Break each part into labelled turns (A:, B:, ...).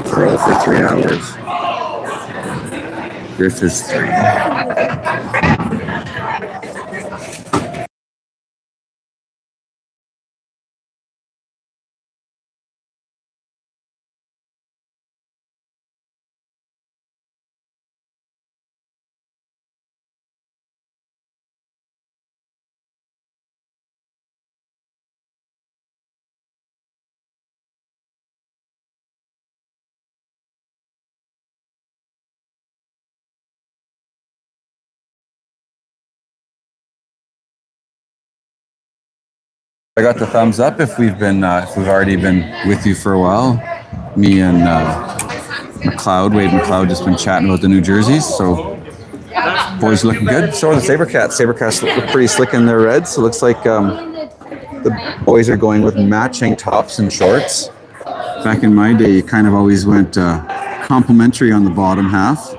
A: Throw for 3 hours. This is 3. I got the thumbs up if we've already been with you for a while. Me and Wade McLeod just been chatting about the new jerseys. So boys looking good. So are the Sabrecats. Sabrecats look pretty slick in their reds. So it looks like the boys are going with matching tops and shorts. Back in my day, you kind of always went complimentary on the bottom half,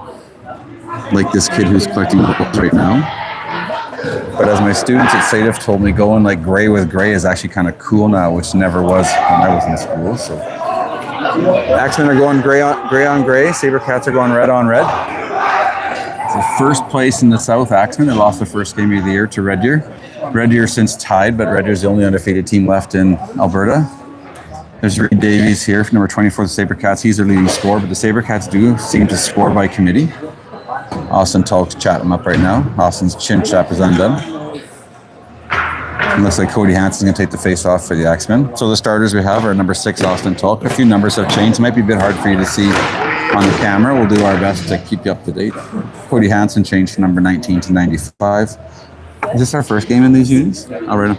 A: like this kid who's collecting books right now. But as my students at SADF told me, going like gray with gray is actually kind of cool now, which never was when I was in school. So Axemen are going gray on gray. Sabrecats are going red on red. So first place in the South, Axemen. They lost the first game of the year to Red Deer. Red Deer since tied, but Red Deer's the only undefeated team left in Alberta. There's Reed Davies here, number 24, the Sabrecats. He's their leading scorer, but the Sabrecats do seem to score by committee. Austin Tulk's chatting him up right now. Austin's chin chap is undone. It looks like Cody Hansen's going to take the face off for the Axemen. So the starters we have are number 6, Austin Tulk. A few numbers have changed. It might be a bit hard for you to see on the camera. We'll do our best to keep you up to date. Cody Hansen changed from number 19 to 95. Is this our first game in these units? Oh, right.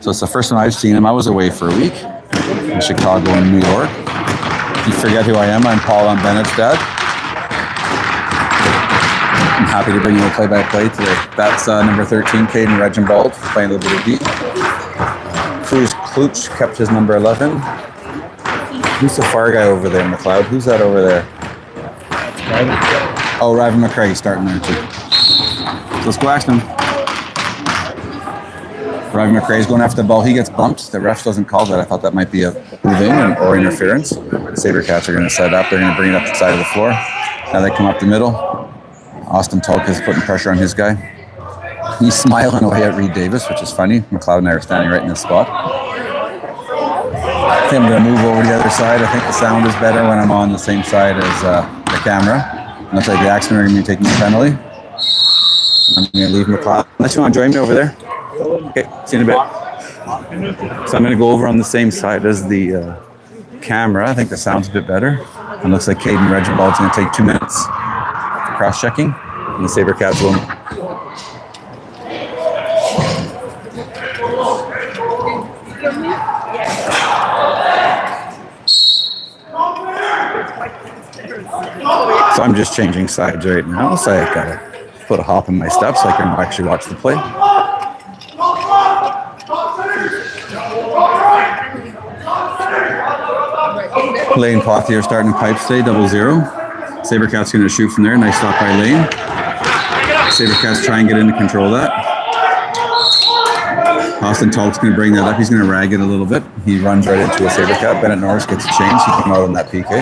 A: So it's the first time I've seen him. I was away for a week in Chicago and New York. If you forget who I am, I'm Paul. I'm Bennett's dad. I'm happy to bring you a play-by-play today. That's number 13, Caden Reginbald, playing a little bit of D. Cruz Kluch kept his number 11. Who's the far guy over there, McLeod? Who's that over there? Oh, Raven McCrae starting there too. So let's go Axemen. Raven McCrae's going after the ball. He gets bumped. The ref doesn't call that. I thought that might be a moving or interference. The Sabrecats are going to set up. They're going to bring it up the side of the floor. Now they come up the middle. Austin Tulk is putting pressure on his guy. He's smiling away at Reed Davis, which is funny. McLeod and I are standing right in this spot. I think I'm going to move over to the other side. I think the sound is better when I'm on the same side as the camera. Looks like the Axemen are going to be taking the penalty. I'm going to leave McLeod. Unless you want to join me over there. Okay, see you in a bit. So I'm going to go over on the same side as the camera. I think the sound's a bit better. It looks like Caden Reginbald's going to take 2 minutes. Cross-checking, and the Sabrecats will. So I'm just changing sides right now, so I gotta put a hop in my steps so I can actually watch the play. Lane Pothier starting pipes today, 0-0. Sabrecats going to shoot from there. Nice stop by Lane. Sabrecats try and get into control of that. Austin Tulk's going to bring that up. He's going to rag it a little bit. He runs right into a Sabrecat. Bennett Norris gets a change. He came out on that PK.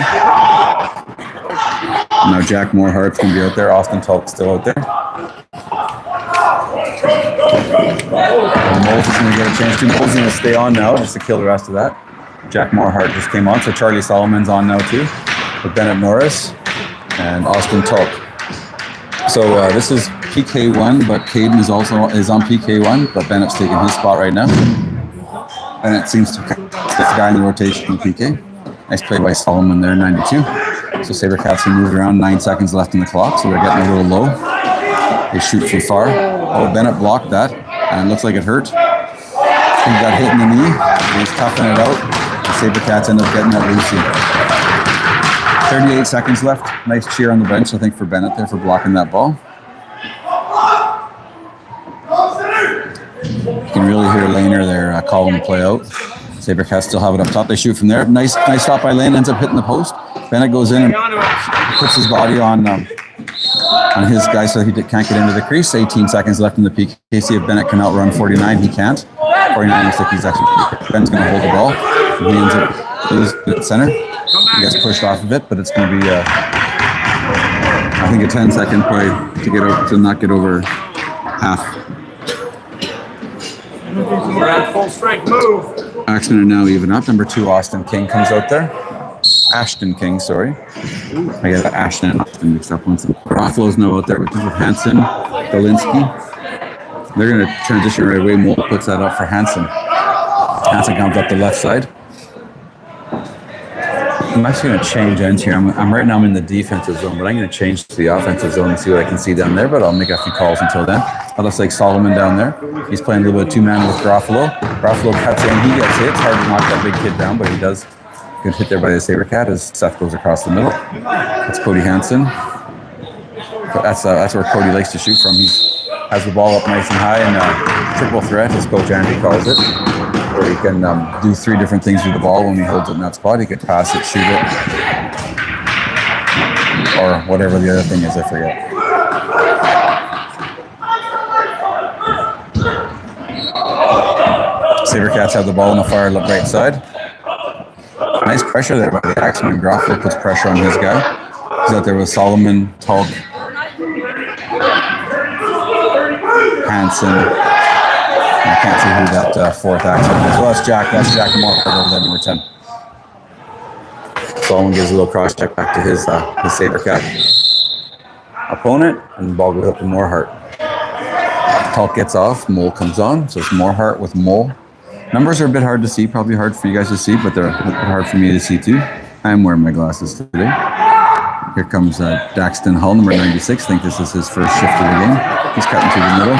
A: Now Jack Morehart's going to be out there. Austin Tulk's still out there. Moles is going to get a chance to. Moles is going to stay on now just to kill the rest of that. Jack Morehart just came on, so Charlie Solomon's on now too, with Bennett Norris and Austin Tulk. So this is PK1, but Caden is on PK1, but Bennett's taking his spot right now. Bennett seems to be the guy in the rotation in PK. Nice play by Solomon there, 92. So Sabrecats have moved around, 9 seconds left in the clock, so they're getting a little low. They shoot from far. Oh, Bennett blocked that, and it looks like it hurt. He got hit in the knee, and he's toughing it out. The Sabrecats end up getting that Lucy. 38 seconds left. Nice cheer on the bench, I think, for Bennett there for blocking that ball. You can really hear Laner there calling the play out. Sabrecats still have it up top. They shoot from there. Nice stop by Lane. Ends up hitting the post. Bennett goes in and puts his body on his guy so he can't get into the crease. 18 seconds left in the PK. See if Bennett can outrun 49. He can't. 49 looks like he's actually pretty quick. Ben's going to hold the ball. He ends up at center. He gets pushed off of it, but it's going to be, I think, a 10-second play to get out, to not get over half.
B: Full strength move.
A: Axemen are now even up. Number 2, Austin King comes out there. Ashton King, sorry. I got Ashton and Austin mixed up once. Garofalo's now out there with Hansen, Galinsky. They're going to transition right away. Mole puts that up for Hansen. Hansen comes up the left side. I'm actually going to change ends here. I'm right now I'm in the defensive zone, but I'm going to change to the offensive zone and see what I can see down there, but I'll make a few calls until then. That looks like Solomon down there. He's playing a little bit of two-man with Garofalo. Garofalo cuts in. He gets hit. It's hard to knock that big kid down, but he does get hit there by the Sabrecat as Seth goes across the middle. That's Cody Hansen. That's where Cody likes to shoot from. He has the ball up nice and high, and triple threat, as Coach Andy calls it, where he can do 3 different things with the ball when he holds it in that spot. He could pass it, shoot it, or whatever the other thing is, I forget. Sabrecats have the ball on the far right side. Nice pressure there by the Axemen. Garofalo puts pressure on his guy. He's out there with Solomon, Talk, Hansen. I can't see who that 4th Axemen is. Well, that's Jack. That's Jack Moore over there, number 10. Solomon gives a little cross check back to his Sabrecat opponent, and the ball goes up to Morehart. Talk gets off. Mole comes on. So it's Morehart with Mole. Numbers are a bit hard to see, probably hard for you guys to see, but they're a bit hard for me to see too. I'm wearing my glasses today. Here comes Daxton Hull, number 96. I think this is his first shift of the game. He's cutting through the middle.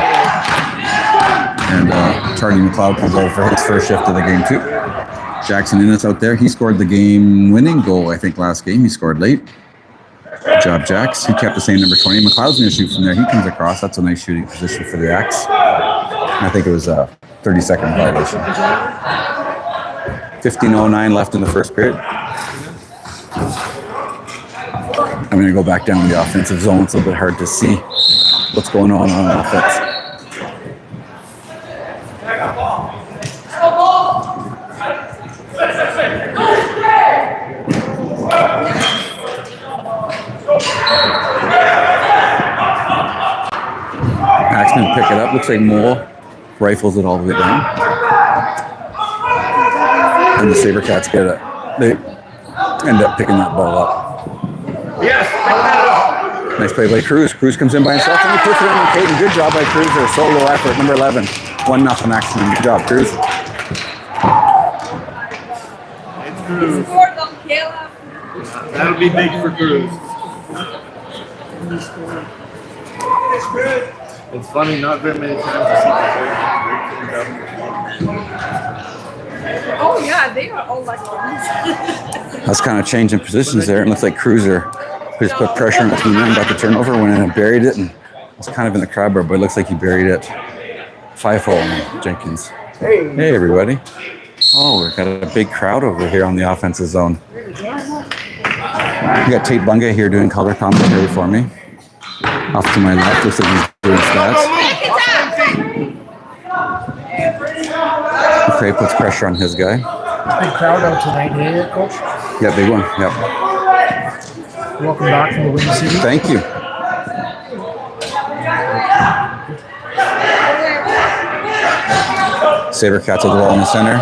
A: And Charlie McLeod comes over for his first shift of the game too. Jackson Innes out there. He scored the game-winning goal, I think, last game. He scored late. Good job, Jax. He kept the same number 20. McLeod's going to shoot from there. He comes across. That's a nice shooting position for the Axe. I think it was a 30-second violation. 15:09 left in the first period. I'm going to go back down the offensive zone. It's a little bit hard to see what's going on offense. Axemen pick it up. Looks like Mole rifles it all the way down. And the Sabrecats get it. They end up picking that ball up.
B: Yes,
A: nice play by Cruz. Cruz comes in by himself and he puts it in on Caden. Good job by Cruz. Their solo effort, number 11. 1-0 Axemen. Good job, Cruz.
B: That'll be big for Cruz. It's funny, not very many times to see the
C: Oh yeah, they are all like
A: That's kind of changing positions there. It looks like Cruiser just put pressure on between them, got the turnover, went in and buried it, and it's kind of in the crowd bar, but it looks like he buried it. 5-hole on Jenkins. Hey everybody. Oh, we've got a big crowd over here on the offensive zone. We got Tate Bunga here doing color commentary for me. Off to my left, looks like he's doing stats. McRae puts pressure on his guy.
D: Big crowd out tonight, eh, Coach?
A: Yeah, big one. Yep.
D: Welcome back from the Windy City.
A: Thank you. Sabrecats with the ball in the center.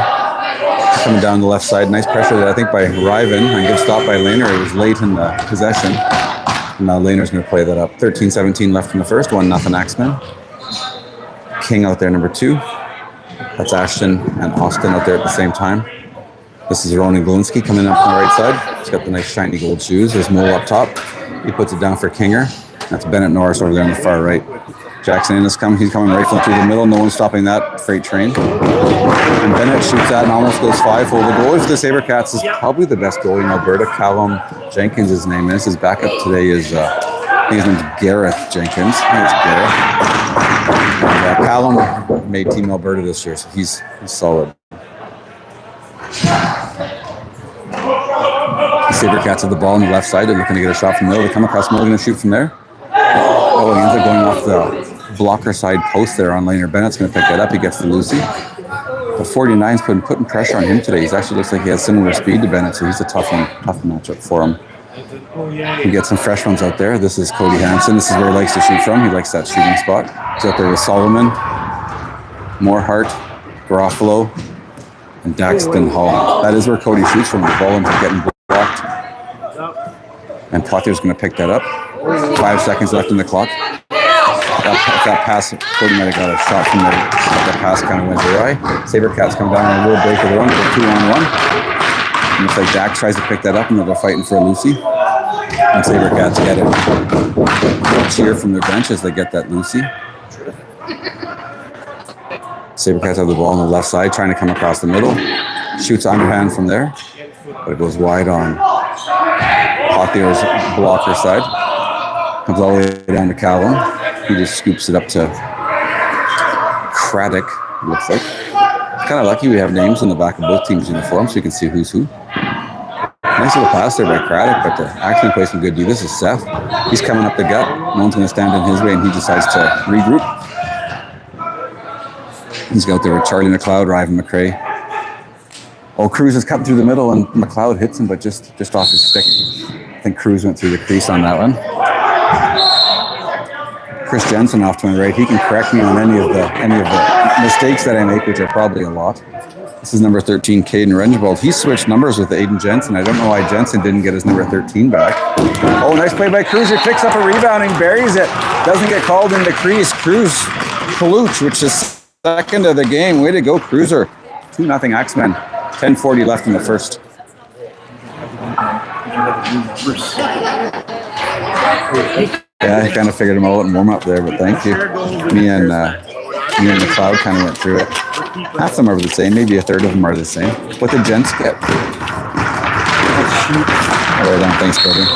A: Coming down the left side. Nice pressure there, I think, by Riven. And good stop by Lehner. It was late in the possession. And now Lehner's going to play that up. 13-17 left in the first. 1-0 Axemen. King out there, number 2. That's Ashton and Austin out there at the same time. This is Ronan Galinsky coming up on the right side. He's got the nice shiny gold shoes. There's Mole up top. He puts it down for Kinger. That's Bennett Norris over there on the far right. Jackson Innes coming. He's coming rifling through the middle. No one's stopping that freight train. And Bennett shoots that and almost goes 5-hole. The goalie for the Sabrecats is probably the best goalie in Alberta. Callum Jenkins, his name is. His backup today is, I think his name's Gareth Jenkins. I think it's Gareth. And, Callum made Team Alberta this year, so he's solid. The Sabrecats have the ball on the left side. They're looking to get a shot from the middle. They come across the middle, going to shoot from there. Oh, he ends up going off the blocker side post there on Lehner. Bennett's going to pick that up. He gets to Lucy. The 49's putting pressure on him today. He actually looks like he has similar speed to Bennett, so he's a tough matchup for him. We get some fresh ones out there. This is Cody Hansen. This is where he likes to shoot from. He likes that shooting spot. He's out there with Solomon, Morehart, Garofalo, and Daxton Hall. That is where Cody shoots from. The ball ends up getting blocked. And Potter's going to pick that up. 5 seconds left in the clock. That pass, Cody might have got a shot from there. That pass kind of went awry. Sabrecats come down on a little break of their own for 2-on-1. And looks like Dax tries to pick that up, and they're fighting for a Lucy. And Sabrecats get it. They'll cheer from their bench as they get that Lucy. Sabrecats have the ball on the left side, trying to come across the middle. Shoots underhand from there, but it goes wide on Pothier's blocker side. Comes all the way down to Callum. He just scoops it up to Craddock, looks like. Kind of lucky we have names on the back of both teams' uniforms so you can see who's who. Nice little pass there by Craddock, but the Axemen plays some good D. This is Seth. He's coming up the gut. No one's going to stand in his way, and he decides to regroup. He's out there with Charlie McLeod, Ryvan McRae. Oh, Cruz is cutting through the middle, and McLeod hits him, but just off his stick. I think Cruz went through the crease on that one. Chris Jensen off to my right. He can correct me on any of the mistakes that I make, which are probably a lot. This is number 13, Caden Rengebald. He switched numbers with Aiden Jensen. I don't know why Jensen didn't get his number 13 back. Oh, nice play by Cruz. He picks up a rebound and buries it. Doesn't get called in the crease. Cruz Kaluch, which is second of the game. Way to go, Cruiser. 2-0 Axemen. 10:40 left in the first. Yeah, I kind of figured them all out in warm up there, but thank you. Me and McLeod kind of went through it. Half of them are the same, maybe a third of them are the same. What did gents get? All right, on. Thanks, brother.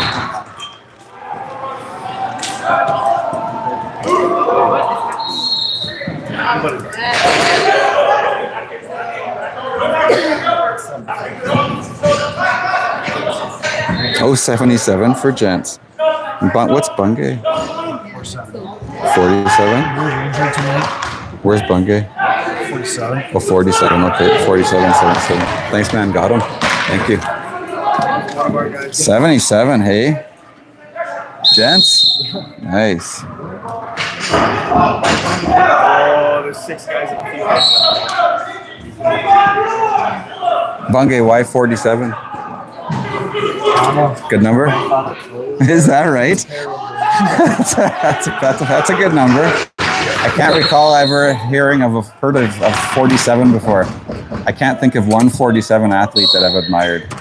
A: Oh, 77 for gents. What's Bungay? 47. Where's Bungay?
D: 47.
A: Oh, 47. Okay, 47, 77. Thanks, man. Got him. Thank you. 77. Hey, gents. Nice.
B: Oh, there's 6 guys in the field.
A: Bungay, why 47? Good number. Is that right? that's a good number. I can't recall ever heard of 47 before. I can't think of one 47 athlete that I've admired.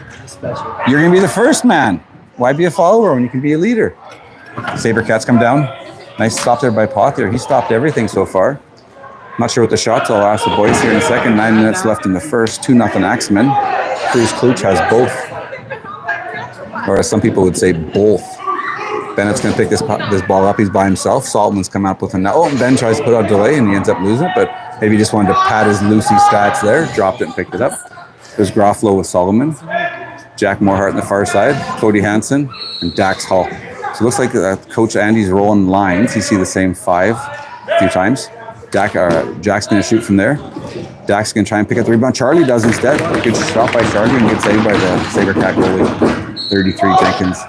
A: You're going to be the first man. Why be a follower when you can be a leader? Sabrecats come down. Nice stop there by Pothier. He stopped everything so far. Not sure what the shots. I'll ask the boys here in a second. 9 minutes left in the first. 2-0 Axemen. Cruz Kluch has both. Or as some people would say, both. Bennett's going to pick this ball up. He's by himself. Solomon's come up with a... Oh, and Ben tries to put out delay, and he ends up losing it, but maybe he just wanted to pad his Lucy stats there. Dropped it and picked it up. There's Garofalo with Solomon. Jack Morehart on the far side. Cody Hansen. And Dax Hall. So it looks like Coach Andy's rolling lines. You see the same 5 a few times. Jack's going to shoot from there. Dax going to try and pick up the rebound. Charlie does instead. A good shot by Charlie and gets saved by the Sabrecat goalie. 33 Jenkins.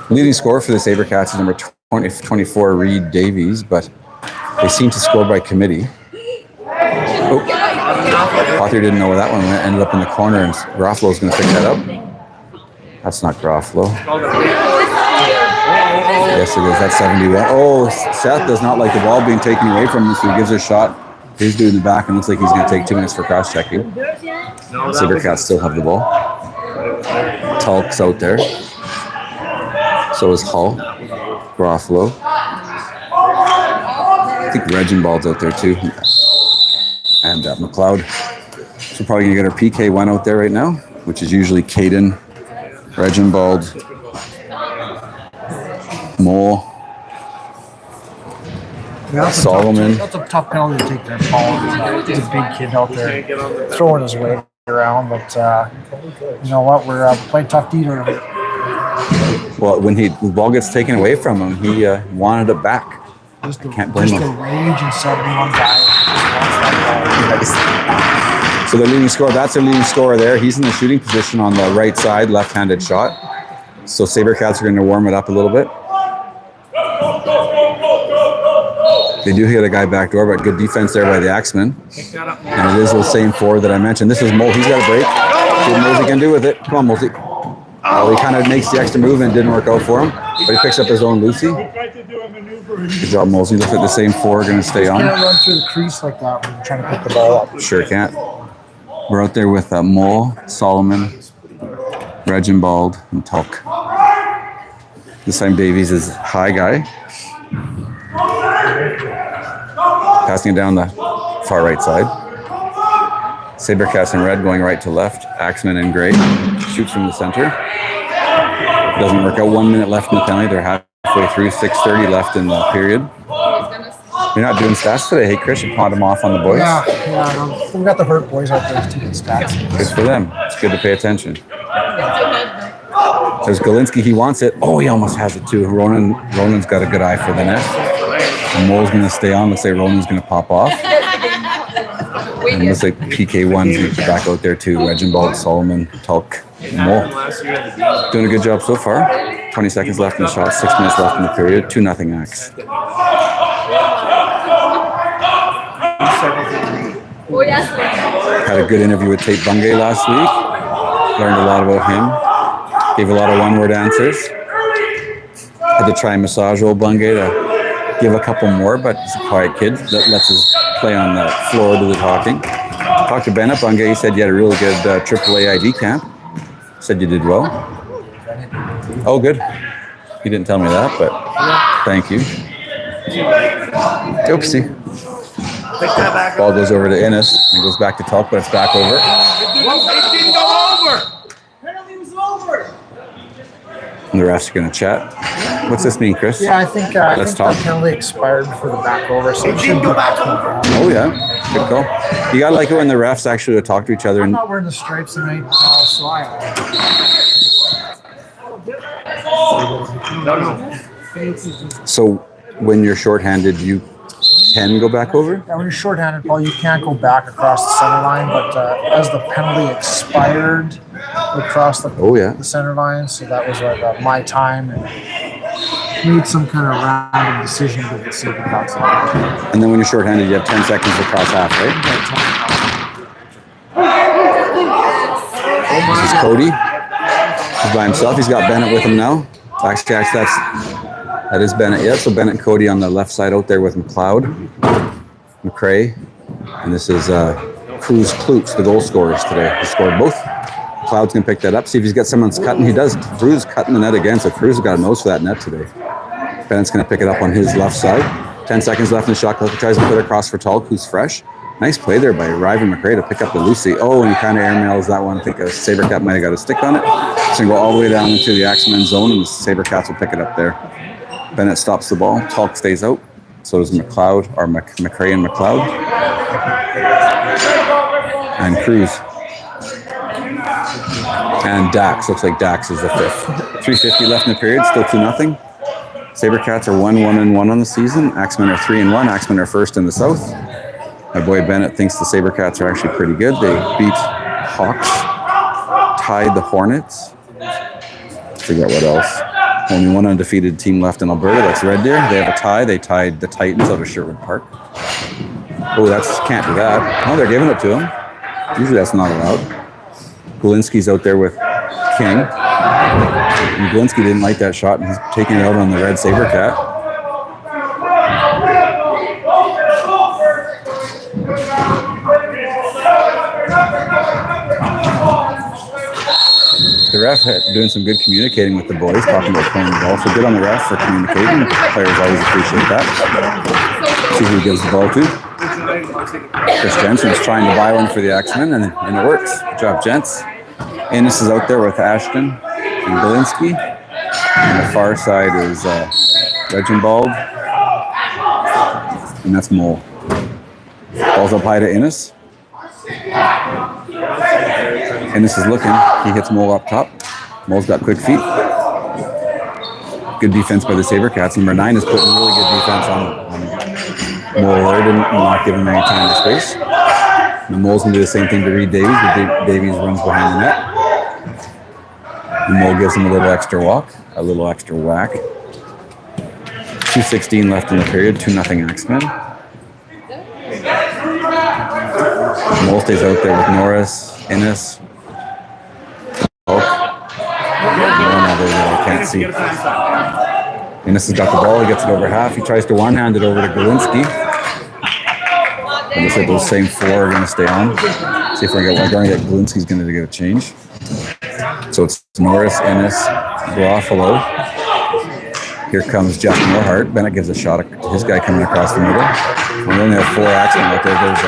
A: Leading scorer for the Sabrecats is number 24, Reed Davies, but they seem to score by committee. Oh, Pothier didn't know where that one went. Ended up in the corner, and Garofalo's going to pick that up. That's not Garofalo. Yes, it is. That's 71. Oh, Seth does not like the ball being taken away from him, so he gives a shot. He's doing the back, and looks like he's going to take 2 minutes for cross-checking. Sabrecats still have the ball. Talk's out there. So is Hull. Garofalo. I think Reginbald's out there too. And McLeod. So probably going to get our PK1 out there right now, which is usually Caden, Reginbald, Mole, Solomon.
D: That's a tough penalty to take there, Paul. He's a big kid out there throwing his weight around, but you know what? We're playing tough D to him.
A: Well, when the ball gets taken away from him, he wanted it back.
D: Just the
A: Can't blame him.
D: rage and 71 guys.
A: So the leading scorer, that's their leading scorer there. He's in the shooting position on the right side, left-handed shot. So Sabrecats are going to warm it up a little bit. They do hit a guy backdoor, but good defense there by the Axemen. And it is the same four that I mentioned. This is Mo. He's got a break. See what Mosey can do with it. Come on, Mosey. Oh, he kind of makes the extra move and it didn't work out for him. But he picks up his own Lucy. Good job, Mosey. Looks like the same four are going to stay on.
D: Can't run through the crease like that when you're trying to pick the ball up.
A: Sure can't. We're out there with Mole, Solomon, Reginbald, and Tulk. This time Davies is high guy. Passing it down the far right side. Sabrecats in red going right to left. Axemen in gray. Shoots from the center. Doesn't work out. 1 minute left in the penalty. They're halfway through. 6:30 left in the period. You're not doing stats today, hey Chris? You pawned them off on the boys?
D: Yeah. We got the hurt boys out there taking stats.
A: Good for them. It's good to pay attention. There's Galinsky. He wants it. Oh, he almost has it too. Ronan's got a good eye for the net. And Mole's going to stay on. Looks like Ronan's going to pop off. And it looks like PK1's going to be back out there too. Reginbald, Solomon, Tulk, Mole. Doing a good job so far. 20 seconds left in the shot. 6 minutes left in the period. 2-0 Axe. Had a good interview with Tate Bungay last week. Learned a lot about him. Gave a lot of one-word answers. Had to try and massage old Bungay to give a couple more, but he's a quiet kid that lets us play on the floor do the talking. Talked to Bennett Bungay. He said you had a really good AAA ID camp. Said you did well. Oh, good. He didn't tell me that, but thank you. Oopsie. Ball goes over to Innes and goes back to Tulk, but it's back over.
B: It didn't go over. Penalty was over.
A: And the refs are going to chat. What's this mean, Chris?
D: Yeah, I think
A: Let's talk.
D: the penalty expired for the back over, so it shouldn't go back to the
A: Oh, yeah. Good call. You got to like it when the refs actually talk to each other.
D: I'm
A: And
D: not wearing the stripes tonight, so I
A: so when you're shorthanded, you can go back over?
D: Yeah, when you're shorthanded, Paul, you can't go back across the center line, but as the penalty expired, we crossed the center line, so that was my time, and made some kind of random decision to the Sabrecats.
A: And then when you're shorthanded, you have 10 seconds to cross half, right? This is Cody. He's by himself. He's got Bennett with him now. Actually, that is Bennett. Yeah, so Bennett and Cody on the left side out there with McLeod, McRae, and this is Cruz Klutz, the goal scorers today. He scored both. McLeod's going to pick that up. See if he's got someone's cutting. He does. Cruz cutting the net again, so Cruz has got a nose for that net today. Bennett's going to pick it up on his left side. 10 seconds left in the shot clock. He tries to put it across for Tulk, who's fresh. Nice play there by Ryvan McRae to pick up the Lucy. Oh, and he kind of airmails that one. I think a Sabrecat might have got a stick on it. It's going to go all the way down into the Axemen zone, and the Sabrecats will pick it up there. Bennett stops the ball. Tulk stays out. So does McLeod, or McRae and McLeod. And Cruz. And Dax. Looks like Dax is the fifth. 3:50 left in the period. Still 2-0. Sabrecats are 1-1-1 on the season. Axemen are 3-1. Axemen are first in the South. My boy Bennett thinks the Sabrecats are actually pretty good. They beat Hawks, tied the Hornets. Figure out what else. Only one undefeated team left in Alberta. That's Red Deer. They have a tie. They tied the Titans out of Sherwood Park. Oh, can't do that. Oh, they're giving it to him. Usually that's not allowed. Galinsky's out there with King. And Galinsky didn't like that shot, and he's taking it out on the red Sabrecat. The ref doing some good communicating with the boys, talking about playing the ball. So good on the ref for communicating. Players always appreciate that. See who he gives the ball to. Chris Jensen's trying to buy one for the Axemen, and it works. Good job, gents. Innes is out there with Ashton and Galinsky. On the far side is Reginbald. And that's Mole. Ball's up high to Innes. Innes is looking. He hits Mole up top. Mole's got quick feet. Good defense by the Sabrecats. Number 9 is putting really good defense on Mole there. Not giving him any time or space. The Mole's going to do the same thing to Reed Davies, but Davies runs behind the net. The Mole gives him a little extra walk, a little extra whack. 2:16 left in the period, 2-0 Axemen. Mole stays out there with Norris, Innes, Hulk. One other that I can't see. Innes has got the ball, he gets it over half. He tries to one-hand it over to Galinsky. And looks like those same four are going to stay on. See if we're going to get Galinsky's going to get a change. So it's Norris, Innes, Garofalo. Here comes Jeff Morehart. Bennett gives a shot at his guy coming across the middle. We only have 4 Axemen out there. There's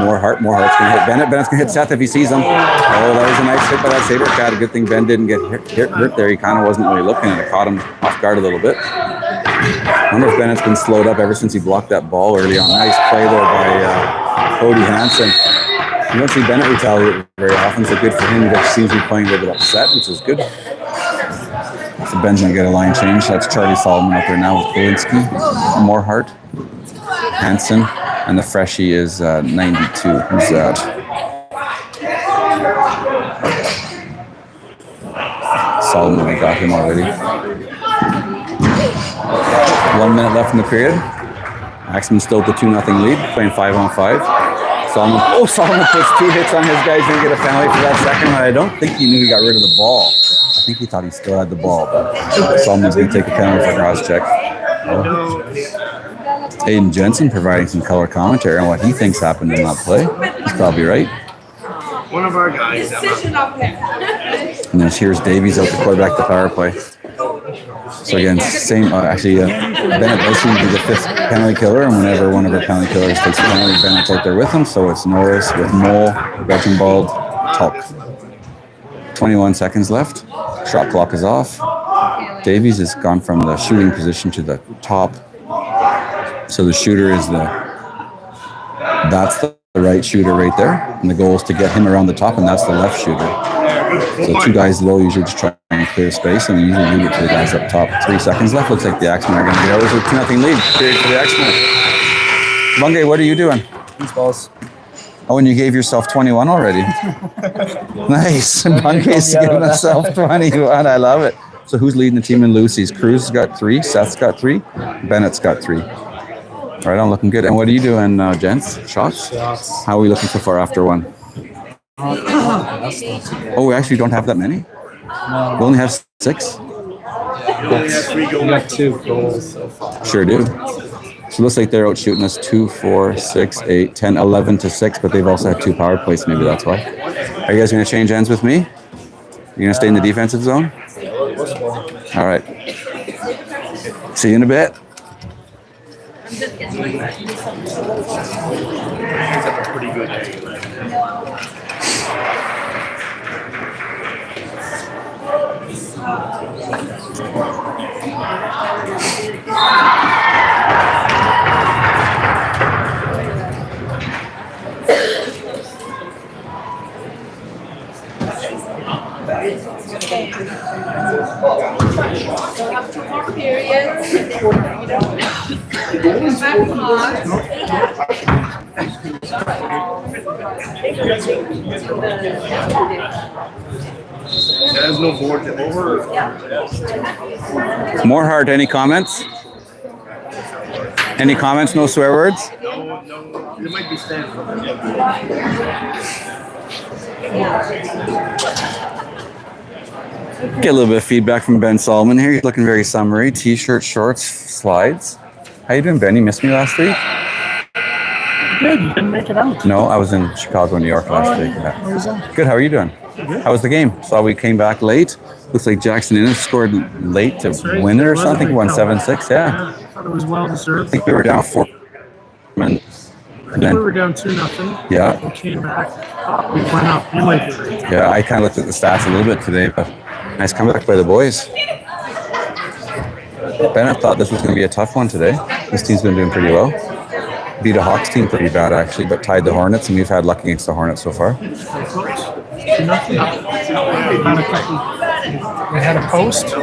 A: Morehart. Morehart's going to hit Bennett. Bennett's going to hit Seth if he sees him. Oh, that was a nice hit by that Sabrecat. A good thing Ben didn't get hurt there. He kind of wasn't really looking, and it caught him off guard a little bit. I wonder if Bennett's been slowed up ever since he blocked that ball early on. Nice play there by Cody Hansen. You don't see Bennett retaliate very often, so good for him. He just seems to be playing a little bit upset, which is good. So Ben's going to get a line change. That's Charlie Solomon out there now with Galinsky, Morehart, Hansen, and the freshie is 92. Who's that? Solomon, I got him already. 1 minute left in the period. Axemen still with the 2-0 lead, playing 5-on-5. Solomon puts 2 hits on his guy. He's going to get a penalty for that second one. I don't think he knew he got rid of the ball. I think he thought he still had the ball, but Solomon's going to take a penalty for cross check. Aiden Jensen providing some color commentary on what he thinks happened in that play. He's probably right.
B: One of our guys.
A: And then here's Davies out the quarterback, the power play. So again, same. Bennett does seem to be the 5th penalty killer, and whenever one of our penalty killers takes a penalty, Bennett's out there with him. So it's Norris with Mole, Reginbald, Tulk. 21 seconds left. Shot clock is off. Davies has gone from the shooting position to the top. So the shooter is that's the right shooter right there, and the goal is to get him around the top, and that's the left shooter. So 2 guys low usually just try and clear space, and usually leave it to the guys up top. 3 seconds left. Looks like the Axemen are going to get out. There's a 2-0 lead. Period for the Axemen. Bungay, what are you doing?
D: These balls.
A: Oh, and you gave yourself 21 already. Nice. Bungay's giving himself 21. I love it. So who's leading the team in Lucy's? Cruz has got 3. Seth's got 3. Bennett's got 3. Right on, looking good. And what are you doing, gents? Shots? How are we looking so far after 1? Oh, we actually don't have that many?
D: No.
A: We only have 6?
B: You only have 3 goals.
D: We got 2 goals so far.
A: Sure do. So it looks like they're out shooting us 2, 4, 6, 8, 10, 11 to 6, but they've also had 2 power plays. Maybe that's why. Are you guys going to change ends with me? You're going to stay in the defensive zone? All right. See you in a bit.
B: That's a pretty good day.
C: Have 2 more periods. Back hard.
B: There's no board to over.
A: Morehart, any comments? Any comments? No swear words?
B: No. There might be stands.
A: Get a little bit of feedback from Ben Solomon here. He's looking very summery. T-shirt, shorts, slides. How you doing, Ben? You missed me last week?
D: Good. You didn't make it out.
A: No, I was in Chicago, New York last week. Yeah. Good. How are you doing?
D: Good.
A: How was the game? Saw we came back late. Looks like Jackson Innes scored late to win it or something. Won 7-6. Yeah.
D: I thought it was well deserved.
A: I think we were down 4. And then,
D: We were down 2-0.
A: yeah.
D: We came back. We went up. You might be right.
A: Yeah, I kind of looked at the stats a little bit today, but nice comeback by the boys. Bennett thought this was going to be a tough one today. This team's been doing pretty well. Beat a Hawks team pretty bad, actually, but tied the Hornets, and we've had luck against the Hornets so far.
D: 2-0. We had a post.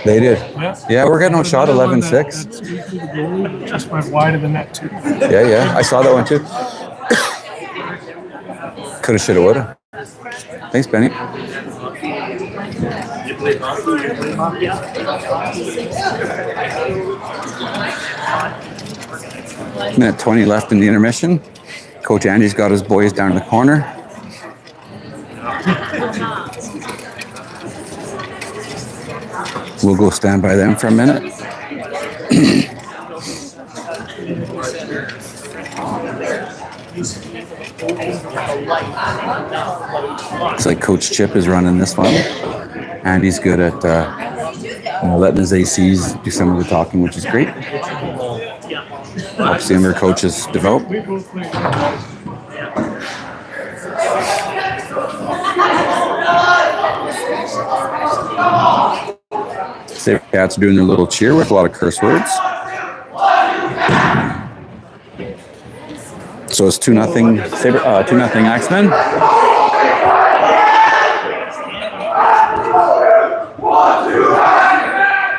A: They did.
D: Yeah.
A: Yeah, we're getting outshot 11-6.
D: Just went wide of the net, too.
A: Yeah, I saw that one too. Coulda, shoulda, woulda. Thanks, Benny. Minute 20 left in the intermission. Coach Andy's got his boys down in the corner. We'll go stand by them for a minute. Looks like Coach Chip is running this one. Andy's good at letting his ACs do some of the talking, which is great. Helps the younger coaches develop. Sabrecats are doing their little cheer with a lot of curse words. So it's 2-0 2-0 Axemen.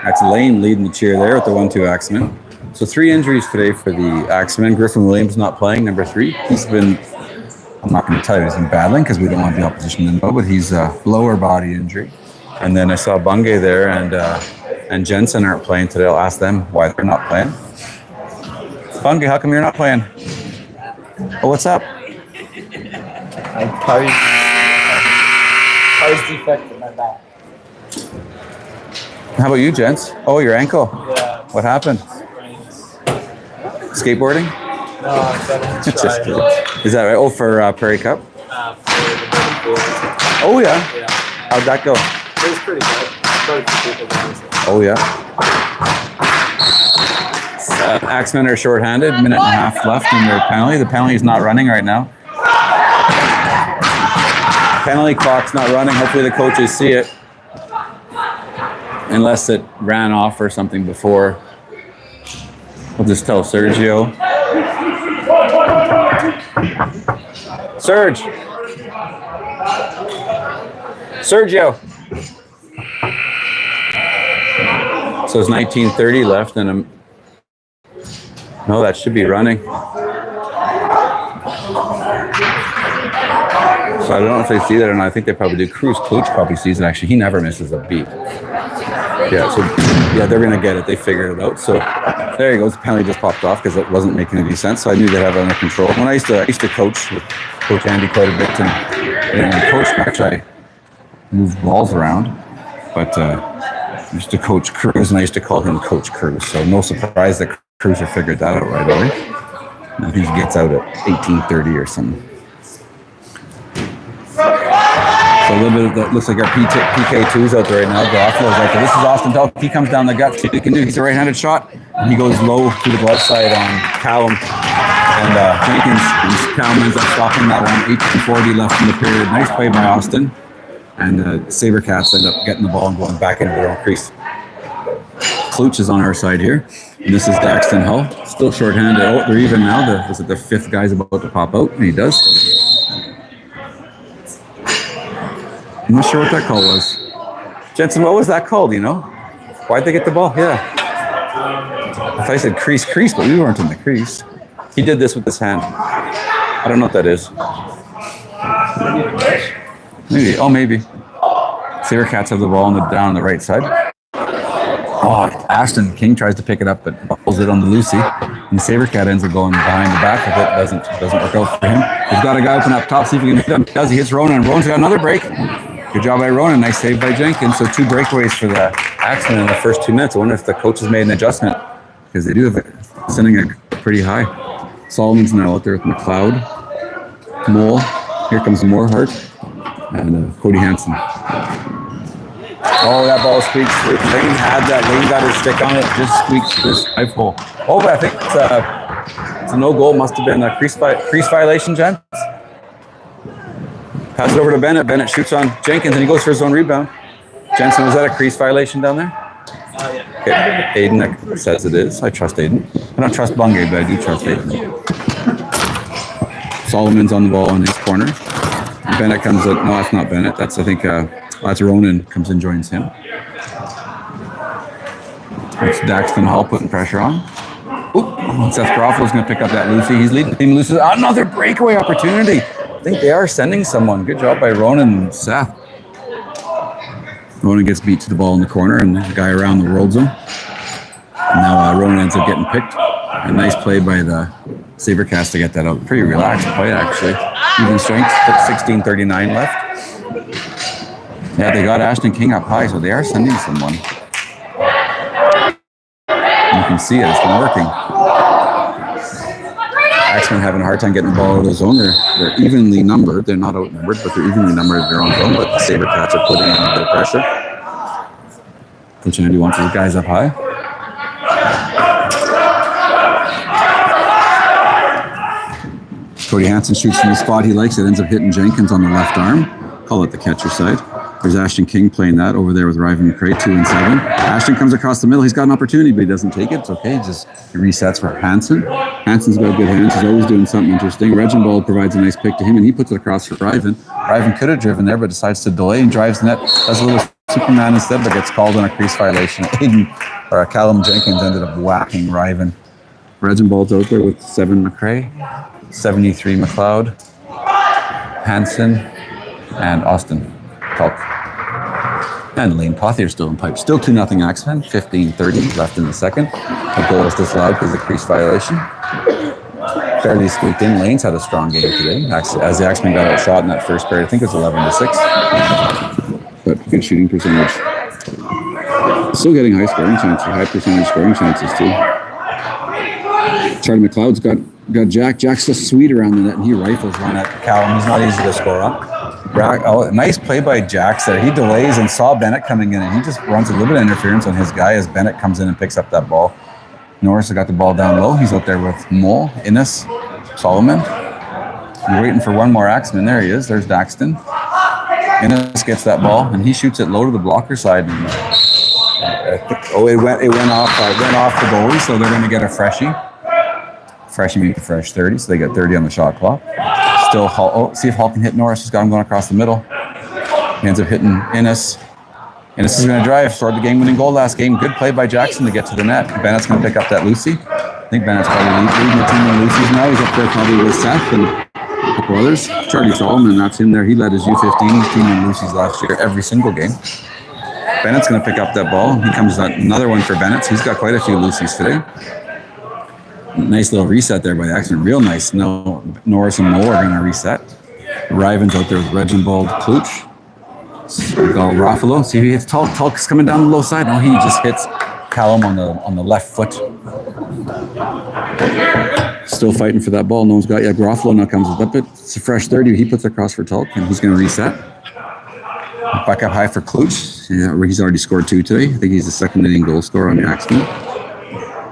A: That's Lane leading the cheer there with the 1-2 Axemen. So 3 injuries today for the Axemen. Griffin Williams not playing, number 3. He's been, I'm not going to tell you he's been battling because we don't want the opposition to know, but he's a lower body injury. And then I saw Bungay there and Jensen aren't playing today. I'll ask them why they're not playing. Bungay, how come you're not playing? Oh, what's up?
E: My car's defective in my back.
A: How about you, gents? Oh, your ankle.
E: Yeah.
A: What happened? Skateboarding?
E: No, I'm going to try.
A: Is that right? Oh, for Prairie Cup?
E: For the
A: Oh, yeah.
E: Yeah.
A: How'd that go?
E: It was pretty good. Quite a few people down.
A: Oh, yeah. Axemen are shorthanded. Minute and a half left in their penalty. The penalty is not running right now. Penalty clock's not running. Hopefully the coaches see it. Unless it ran off or something before. We'll just tell Sergio. Sergio. So it's 19:30 left and no, that should be running. So I don't know if they see that or not. I think they probably do. Cruz Kluch probably sees it. Actually, he never misses a beat. Yeah, so yeah, they're gonna get it. They figured it out. So there you go. The penalty just popped off because it wasn't making any sense. So I knew they'd have it under control. When I used to coach with Coach Andy quite a bit, and in coach match I moved balls around, but I used to coach Cruz, and I used to call him Coach Cruz. So no surprise that Cruiser figured that out right away. I think he gets out at 18:30 or something. So a little bit of that looks like our PK2's out there right now. Garofalo's out there. This is Austin Delk. He comes down the gut. See what he can do. He's a right-handed shot. And he goes low to the glove side on Callum. And Jenkins and Callum ends up stopping that one. 18:40 left in the period. Nice play by Austin. And Sabrecats end up getting the ball and going back into their own crease. Kluch is on our side here. And this is Daxton Hull. Still short-handed. Oh, they're even now. The 5th guy's about to pop out. And he does. I'm not sure what that call was. Jensen, what was that called, you know? Why'd they get the ball? Yeah. If I said crease, but we weren't in the crease. He did this with his hand. I don't know what that is. Maybe. Oh, maybe. Sabrecats have the ball down on the right side. Oh, Ashton King tries to pick it up, but pulls it on the Lucy. And Sabrecat ends up going behind the back of it. Doesn't work out for him. He's got a guy open up top. See if he can hit him. He hits Ronan. Ronan's got another break. Good job by Ronan. Nice save by Jenkins. So 2 breakaways for the Axemen in the first 2 minutes. I wonder if the coaches made an adjustment because they do have it sending it pretty high. Solomon's now out there with McLeod. Mole. Here comes Moorhart. And Cody Hansen. Oh, that ball squeaks. Lane had that. Lane got his stick on it. Just squeaks this knife hole. Oh, but I think it's a no goal. Must have been a crease violation, Jen. Pass it over to Bennett. Bennett shoots on Jenkins, and he goes for his own rebound. Jensen, was that a crease violation down there? Okay. Aiden says it is. I trust Aiden. I don't trust Bungay, but I do trust Aiden. Solomon's on the ball in his corner. Bennett comes in. No, that's not Bennett. That's, I think, that's Ronan comes and joins him. It's Daxton Hall putting pressure on. Oop. Seth Garofalo's going to pick up that Lucy. He's leading the team. Lucy. Another breakaway opportunity think they are sending someone. Good job by Ronan and Seth. Ronan gets beat to the ball in the corner, and the guy around the world's him. And now Ronan ends up getting picked. A nice play by the Sabrecats to get that out. Pretty relaxed play, actually. Even strength, 16:39 left. Yeah, they got Ashton King up high, so they are sending someone. You can see it. It's been working. Axemen having a hard time getting the ball out of the zone. They're evenly numbered. They're not outnumbered, but they're evenly numbered in their own zone. But the Sabrecats are putting on a bit of pressure. Coach Andy wants these guys up high. Cody Hansen shoots from the spot he likes. It ends up hitting Jenkins on the left arm. Call it the catcher side. There's Ashton King playing that over there with Ryvan McRae, 2 and 7. Ashton comes across the middle. He's got an opportunity, but he doesn't take it. It's okay. He resets for Hansen. Hansen's got good hands. He's always doing something interesting. Reginald provides a nice pick to him, and he puts it across for Ryvan. Ryvan could have driven there, but decides to delay and drives net. Does a little Superman instead, but gets called on a crease violation. Callum Jenkins ended up whacking Ryvan. Reginald's out there with 7 McRae, 73 McLeod, Hansen, and Austin Talk. And Lane Pothier still in pipe. Still 2-0 Axemen. 15:30 left in the second. The goal was disallowed because of the crease violation. Barely squeaked in. Lane's had a strong game today. As the Axemen got outshot in that first period, I think it was 11-6. But good shooting percentage. Still getting high percentage scoring chances too. Charlie McLeod's got Jack. Jack's so sweet around the net, and he rifles one at Callum. He's not easy to score on. Nice play by Jax there. He delays and saw Bennett coming in, and he just runs a little bit of interference on his guy as Bennett comes in and picks up that ball. Norris has got the ball down low. He's out there with Mole, Innes, Solomon. You're waiting for one more Axeman. There he is. There's Daxton. Innes gets that ball, and he shoots it low to the blocker side. And, it went off the goalie, so they're going to get a freshie. Freshie means a fresh 30, so they get 30 on the shot clock. Still, see if Hall can hit Norris. He's got him going across the middle. He ends up hitting Innes. Innes is going to drive. Scored the game-winning goal last game. Good play by Jackson to get to the net. Bennett's going to pick up that Lucy. I think Bennett's probably leading the team in Lucy's now. He's up there probably with Seth and a couple others. Charlie Solomon, that's him there. He led his U15 team in Lucy's last year every single game. Bennett's going to pick up that ball. Here comes another one for Bennett. He's got quite a few Lucy's today. Nice little reset there by the Axemen. Real nice. No, Norris and Moe are going to reset. Ryvan's out there with Reginald, Klutch. Ruffalo. See if he hits Tulk. Tulk's coming down the low side. No, he just hits Callum on the left foot. Still fighting for that ball. No one's got yet. Ruffalo now comes up. It's a fresh 30. He puts it across for Tulk, and he's going to reset. Back up high for Klutch. Yeah, he's already scored 2 today. I think he's the second leading goal scorer on the Axemen.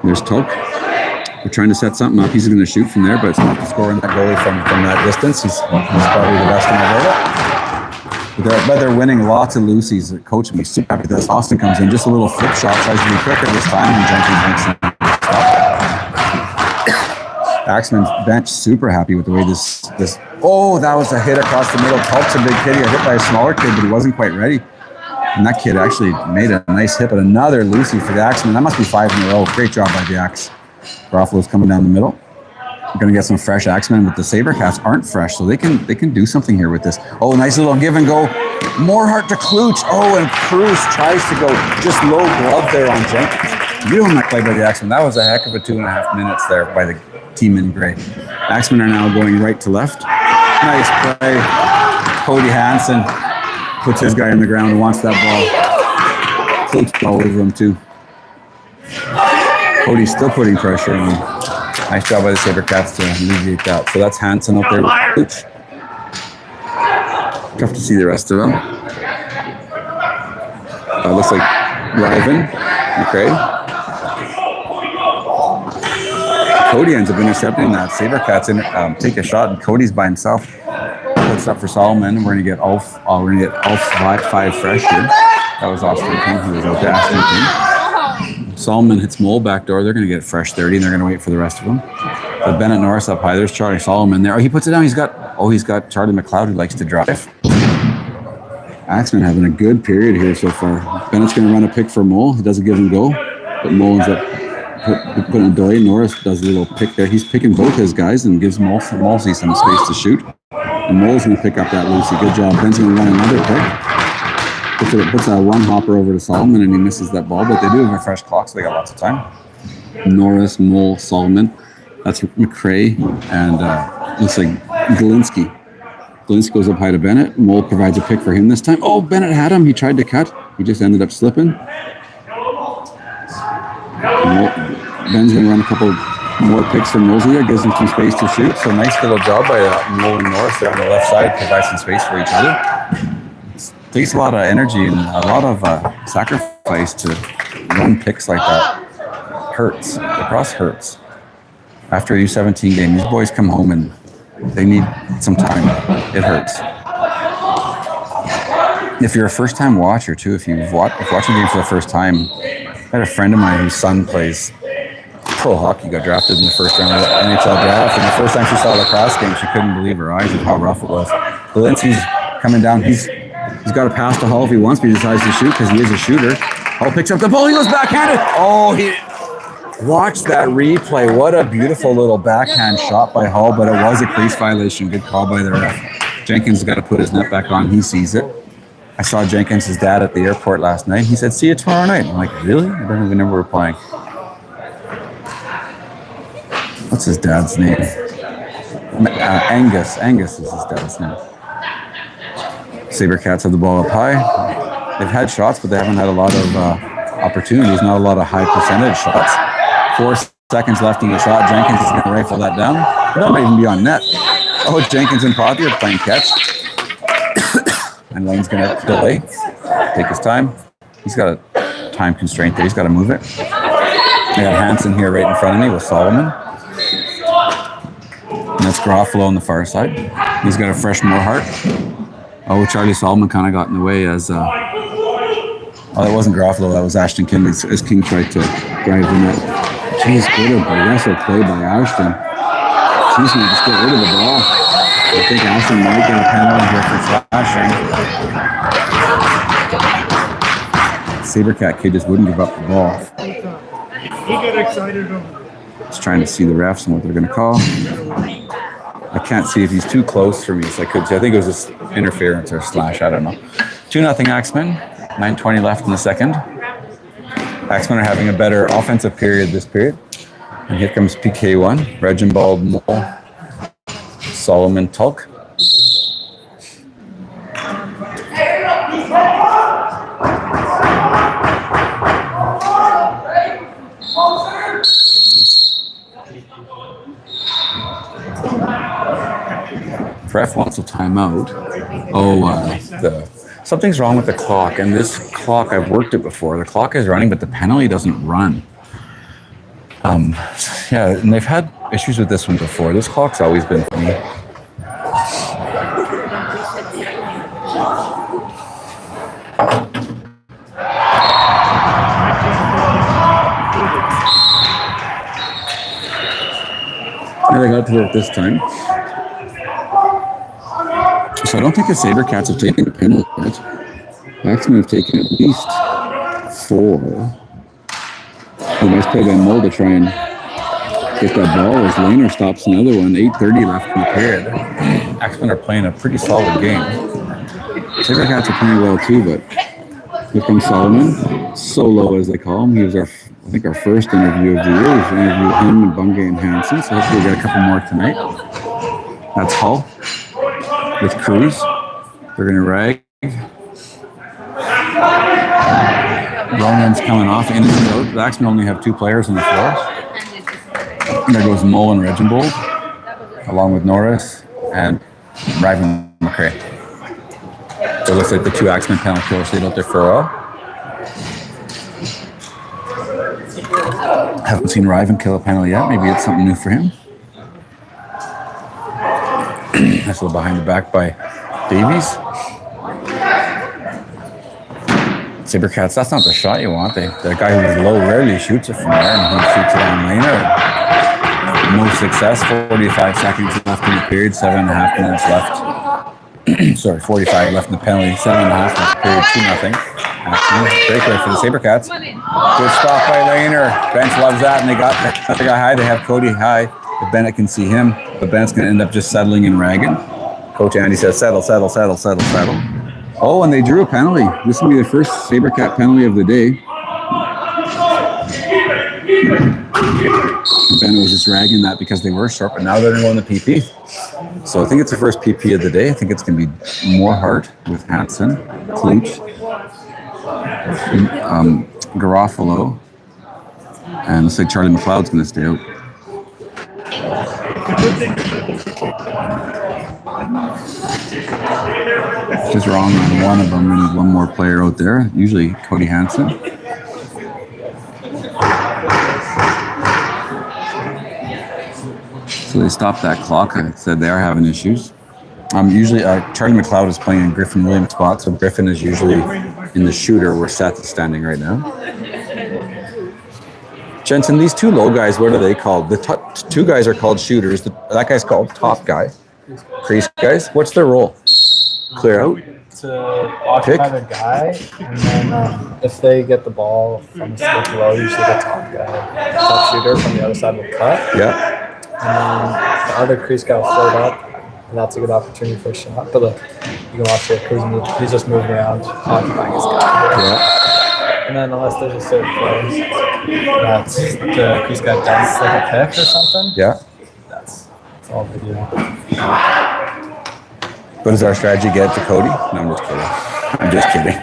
A: There's Tulk. We're trying to set something up. He's going to shoot from there, but it's not scoring that goalie from that distance. He's probably the best in Alberta. But they're winning lots of Lucy's. The coach will be super happy with this. Austin comes in, just a little flip shot, tries to be quicker this time, and Jenkins makes it stop. Axemen's bench super happy with the way this. Oh, that was a hit across the middle. Tulk's a big kid. He got hit by a smaller kid, but he wasn't quite ready. And that kid actually made a nice hit, but another Lucy for the Axemen. That must be 5 in a row. Great job by the Axe. Ruffalo's coming down the middle. We're going to get some fresh Axemen, but the Sabrecats aren't fresh, so they can do something here with this. Oh, nice little give and go. Morehart to Klutch. Oh, and Cruz tries to go just low glove there on Jenkins. Beautiful play by the Axemen. That was a heck of a 2.5 minutes there by the team in gray. Axemen are now going right to left. Nice play. Cody Hansen puts his guy on the ground and wants that ball. Klutch all over him too. Cody's still putting pressure on him. Nice job by the Sabrecats to alleviate that. So that's Hansen up there with Klutch. Tough to see the rest of them. Looks like Ryvan, McRae. Cody ends up intercepting that. Sabrecats take a shot, and Cody's by himself. Puts up for Solomon. We're going to get Ulf 5 fresh here. That was Austin King who was out there. Austin King. Solomon hits Mole back door. They're going to get fresh 30, and they're going to wait for the rest of them. But Bennett Norris up high. There's Charlie Solomon there. Oh, he puts it down. He's got Charlie McLeod who likes to drive. Axemen having a good period here so far. Bennett's going to run a pick for Mole. He doesn't give him go, but Mole ends up putting a delay. Norris does a little pick there. He's picking both his guys and gives Molsey some space to shoot. And Mole's going to pick up that Lucy. Good job. Ben's going to run another pick. Puts a one hopper over to Solomon, and he misses that ball. But they do have a fresh clock, so they got lots of time. Norris, Mole, Solomon. That's McCray, and looks like Galinsky. Galinsky goes up high to Bennett. Mole provides a pick for him this time. Oh, Bennett had him. He tried to cut. He just ended up slipping. Ben's going to run a couple more picks for Mosley there, gives him some space to shoot. So nice little job by Mole and Norris there on the left side, provide some space for each other. It takes a lot of energy and a lot of sacrifice to run picks like that. Hurts. Lacrosse hurts. After a U17 game, these boys come home and they need some time. It hurts. If you're a first-time watcher too, if you're watching a game for the first time, I had a friend of mine whose son plays pro hockey, got drafted in the first round of the NHL draft, and the first time she saw a lacrosse game, she couldn't believe her eyes of how rough it was. Galinsky's coming down. He's got to pass to Hull if he wants, but he decides to shoot because he is a shooter. Hull picks up the ball. He goes backhanded. Oh, watch that replay. What a beautiful little backhand shot by Hull, but it was a crease violation. Good call by the ref. Jenkins has got to put his net back on. He sees it. I saw Jenkins' dad at the airport last night. He said, "See you tomorrow night." I'm like, really? I don't even remember we're playing. What's his dad's name? Angus. Angus is his dad's name. Sabrecats have the ball up high. They've had shots, but they haven't had a lot of opportunities, not a lot of high percentage shots. 4 seconds left in the shot. Jenkins is going to rifle that down. That might even be on net. Oh, Jenkins and Pothier are playing catch. And Lane's going to delay. Take his time. He's got a time constraint there. He's got to move it. They have Hansen here right in front of me with Solomon. And that's Garofalo on the far side. He's got a fresh Moorhart. Oh, Charlie Solomon kind of got in the way as... oh, that wasn't Garofalo. That was Ashton King as King tried to drive the net. Jeez, good aggressive play by Ashton. She's going to just get rid of the ball. I think Ashton might get a penalty here for flashing. Sabrecat kid just wouldn't give up the ball.
B: He got excited over
A: Just trying to see the refs and what they're going to call. I can't see if he's too close for me, so I could see. I think it was just interference or slash. I don't know. 2-0 Axemen. 9:20 left in the second. Axemen are having a better offensive period this period. And here comes PK1. Reginbald, Mole, Solomon, Tulk. Ref wants a timeout. Something's wrong with the clock, and this clock, I've worked it before. The clock is running, but the penalty doesn't run. Yeah, and they've had issues with this one before. This clock's always been funny. Yeah, they got to work this time. So I don't think the Sabrecats have taken a penalty yet. Axemen have taken at least 4. A nice play by Mole to try and get that ball as Laner stops another one. 8:30 left in the period. Axemen are playing a pretty solid game. Sabrecats are playing well too, but here comes Solomon. Solo, as they call him. He was our first interview of the year. We've interviewed him and Bungay and Hansen, so hopefully we'll get a couple more tonight. That's Hull with Cruz. They're going to rag. Ronan's coming off in and out. The Axemen only have 2 players on the floor. And there goes Mole and Reginbold, along with Norris and Ryvan McCray. So it looks like the 2 Axemen penalty killers stayed out there for a while. Haven't seen Ryvan kill a penalty yet. Maybe it's something new for him. That's a little behind the back by Davies. Sabrecats, that's not the shot you want. The guy who's low rarely shoots it from there, and he shoots it on Laner. No success. 45 seconds left in the period. 7.5 minutes left. Sorry, 45 left in the penalty. 7.5 minutes period. 2-0. Breakaway for the Sabrecats. Good stop by Laner. Bench loves that, and they got the guy high. They have Cody high. If Bennett can see him, but Bennett's going to end up just settling and ragging. Coach Andy says, settle. Oh, and they drew a penalty. This will be the first Sabrecat penalty of the day. Ben was just ragging that because they were short, but now they're going to go in the PP. So I think it's the first PP of the day. I think it's going to be Moorhart with Hansen, Klutch, Garofalo, and looks like Charlie McLeod's going to stay out. Just wrong on one of them. We need one more player out there. Usually Cody Hansen. So they stopped that clock. I said they are having issues. Usually Charlie McLeod is playing in Griffin Williams' spot, so Griffin is usually in the shooter where Seth is standing right now. Jensen, these two low guys, what are they called? The two guys are called shooters. That guy's called top guy. Crease guys. What's their role? Clear out?
E: To occupy the guy, and then if they get the ball from the stick low, usually the top shooter from the other side will cut.
A: Yeah.
E: And then the other crease guy will float up, and that's a good opportunity for a shot. But look, you can watch it. He's just moving around, occupying his guy.
A: Yeah.
E: And then unless there's a certain play that the crease guy does like a pick or something.
A: Yeah.
E: That's all video.
A: What is our strategy? Get it to Cody? No, I'm just kidding.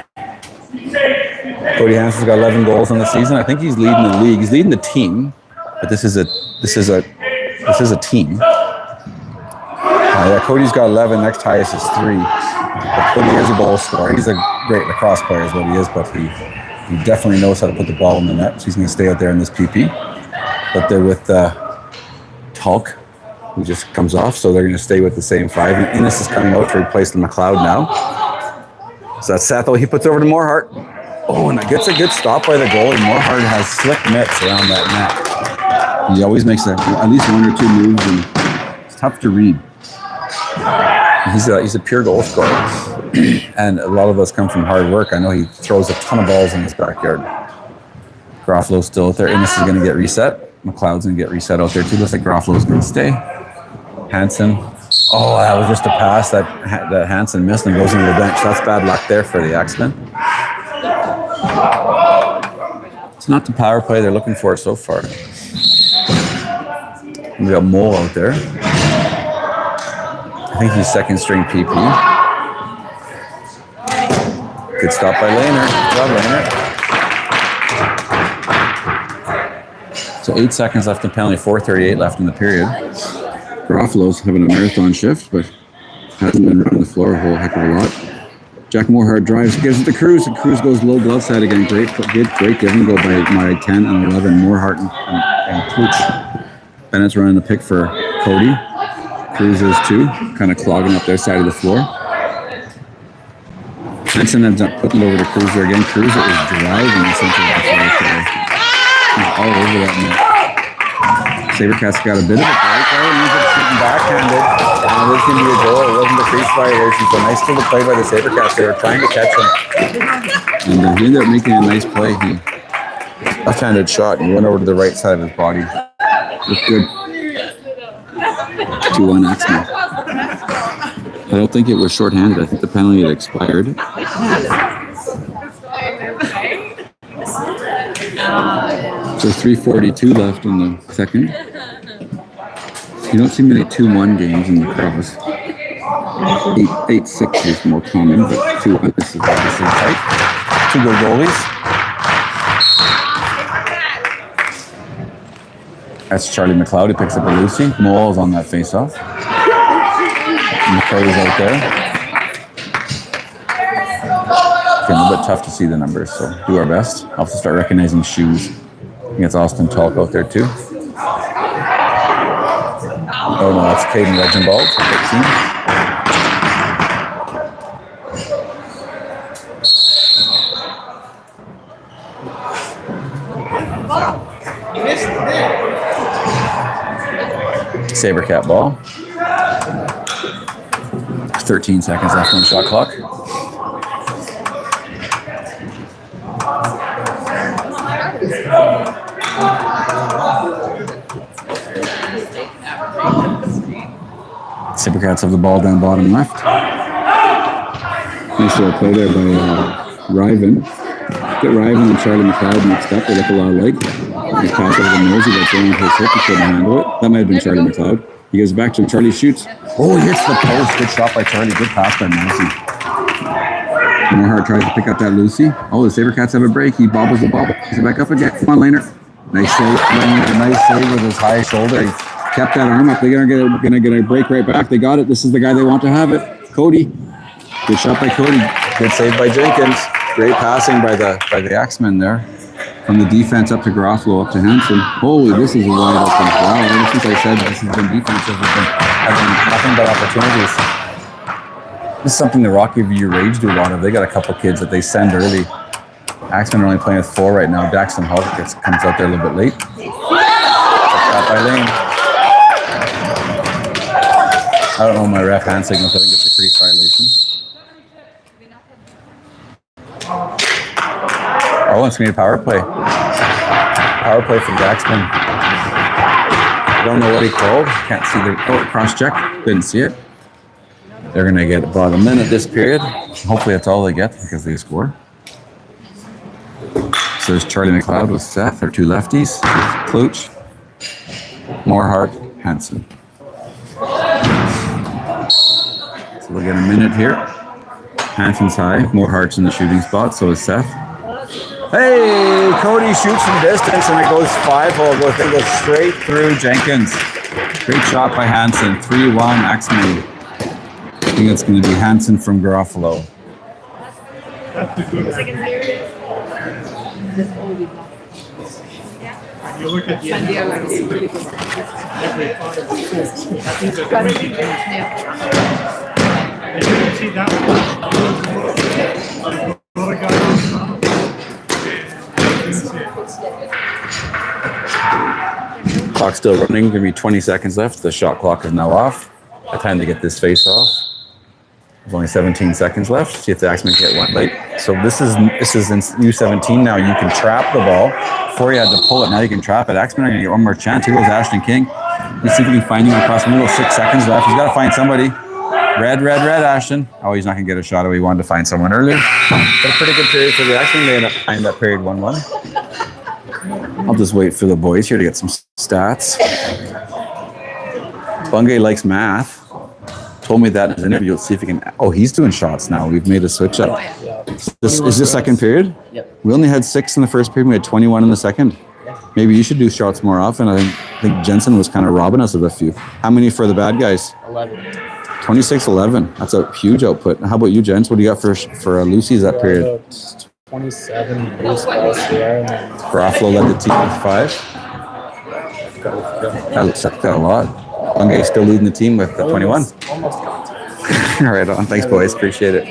A: Cody Hansen's got 11 goals on the season. I think he's leading the league. He's leading the team, but this is a team. Yeah, Cody's got 11. Next highest is 3. But Cody is a goal scorer. He's a great lacrosse player, is what he is. But he definitely knows how to put the ball in the net. So he's going to stay out there in this PP. But they're with Tulk, who just comes off, so they're going to stay with the same 5. And Innes is coming out to replace the McLeod now. So that's Satho. He puts over to Moorhart. Oh, and that gets a good stop by the goalie. Moorhart has slick mitts around that net. He always makes at least 1 or 2 moves, and it's tough to read. He's a pure goal scorer, and a lot of us come from hard work. I know he throws a ton of balls in his backyard. Garofalo's still out there. Innes is going to get reset. McLeod's going to get reset out there too. Looks like Garofalo's going to stay. Hansen. Oh, that was just a pass that Hansen missed and goes into the bench. That's bad luck there for the Axemen. It's not the power play they're looking for so far. We got Mole out there. I think he's second string PP. Good stop by Lehner. Good job, Lehner. So 8 seconds left in penalty, 4:38 left in the period. Garofalo's having a marathon shift, but hasn't been running the floor a whole heck of a lot. Jack Moorhart drives, gives it to Cruz, and Cruz goes low glove side again. Great give and go by my 10 and 11, Moorhart and Klutch. Bennett's running the pick for Cody. Cruz is 2, kind of clogging up their side of the floor. Hansen ends up putting it over to Cruiser again. Cruiser is driving the center of the floor. He's all over that net. Sabrecats got a bit of a break there, and he's shooting backhanded. And it was going to be a goal. It wasn't a crease violation, so nice little play by the Sabrecats. They were trying to catch him. And he ended up making a nice play. He left-handed shot, and he went over to the right side of his body. Looked good. 2-1 Axemen. I don't think it was shorthanded. I think the penalty had expired. So 3:42 left in the second. You don't see many 2-1 games in lacrosse. 8-6 is more common, but 2-1 this is obviously tight. 2 good goalies. That's Charlie McLeod. He picks up a Lucy. Mole's on that face-off. McCurry's out there. It's a little bit tough to see the numbers, so do our best. I'll have to start recognizing shoes. I think it's Austin Tulk out there too. Oh no, that's Caden Regenbald, 15. Sabrecat ball. 13 seconds left on the shot clock. Sabrecats have the ball down bottom left. Nice little play there by Riven. Get Riven and Charlie McLeod mixed up. They look a lot alike. Nice pass over the nosy, but throwing his hip. He couldn't handle it. That might have been Charlie McLeod. He goes back to him. Charlie shoots. Oh, he hits the post. Good shot by Charlie. Good pass by Nosy. Moorhart tries to pick up that Lucy. Oh, the Sabrecats have a break. He bobbles the ball. He's back up again. Come on, Laner. Nice save. Nice save with his high shoulder. He kept that arm up. They're gonna get a break right back. They got it. This is the guy they want to have it. Cody. Good shot by Cody. Good save by Jenkins. Great passing by the Axemen there. From the defense up to Garofalo, up to Hansen. Holy, this is a wide open. Wow, ever since I said this has been defensive, having nothing but opportunities. This is something the Rocky View Rage do a lot of. They got a couple kids that they send early. Axemen are only playing with 4 right now. Daxton Hulk comes out there a little bit late. Shot by Lane. I don't know my ref hand signals. I think it's a crease violation. Oh, it's going to be a power play. Power play from Axemen. I don't know what he called. Can't see the cross check. Didn't see it. They're going to get about a minute this period. Hopefully that's all they get because they score. So there's Charlie McLeod with Seth, our 2 lefties. Kluch, Moorhart, Hansen. So we'll get a minute here. Hansen's high. Moorhart's in the shooting spot, so is Seth. Hey, Cody shoots from distance and it goes 5-hole. It goes straight through Jenkins. Great shot by Hansen. 3-1 Axemen. I think it's going to be Hansen from Garofalo.
B: You look at the end. You can see that
A: Clock's still running. Going to be 20 seconds left. The shot clock is now off. The time to get this face off. There's only 17 seconds left. See if the Axemen get one late. So this is in U17 now. You can trap the ball. Before you had to pull it, now you can trap it. Axemen are going to get one more chance. Here goes Ashton King. Let's see if he can find you across the middle. 6 seconds left. He's got to find somebody. Red, Ashton. Oh, he's not going to get a shot away. He wanted to find someone earlier. But a pretty good period for the Axemen. They end up tying that period 1-1. I'll just wait for the boys here to get some stats. Bungay likes math. Told me that in his interview. Let's see if he can. Oh, he's doing shots now. We've made a switch up. Is this second period?
E: Yep.
A: We only had 6 in the first period. We had 21 in the second. Maybe you should do shots more often. I think Jensen was kind of robbing us of a few. How many for the bad guys?
E: 11.
A: 26-11. That's a huge output. How about you, Jens? What do you got for Lucy's that period?
E: About 27 base balls there.
A: Garofalo led the team with 5. That's a lot. Bungay still leading the team with 21.
E: Almost.
A: All right on. Thanks, boys. Appreciate it.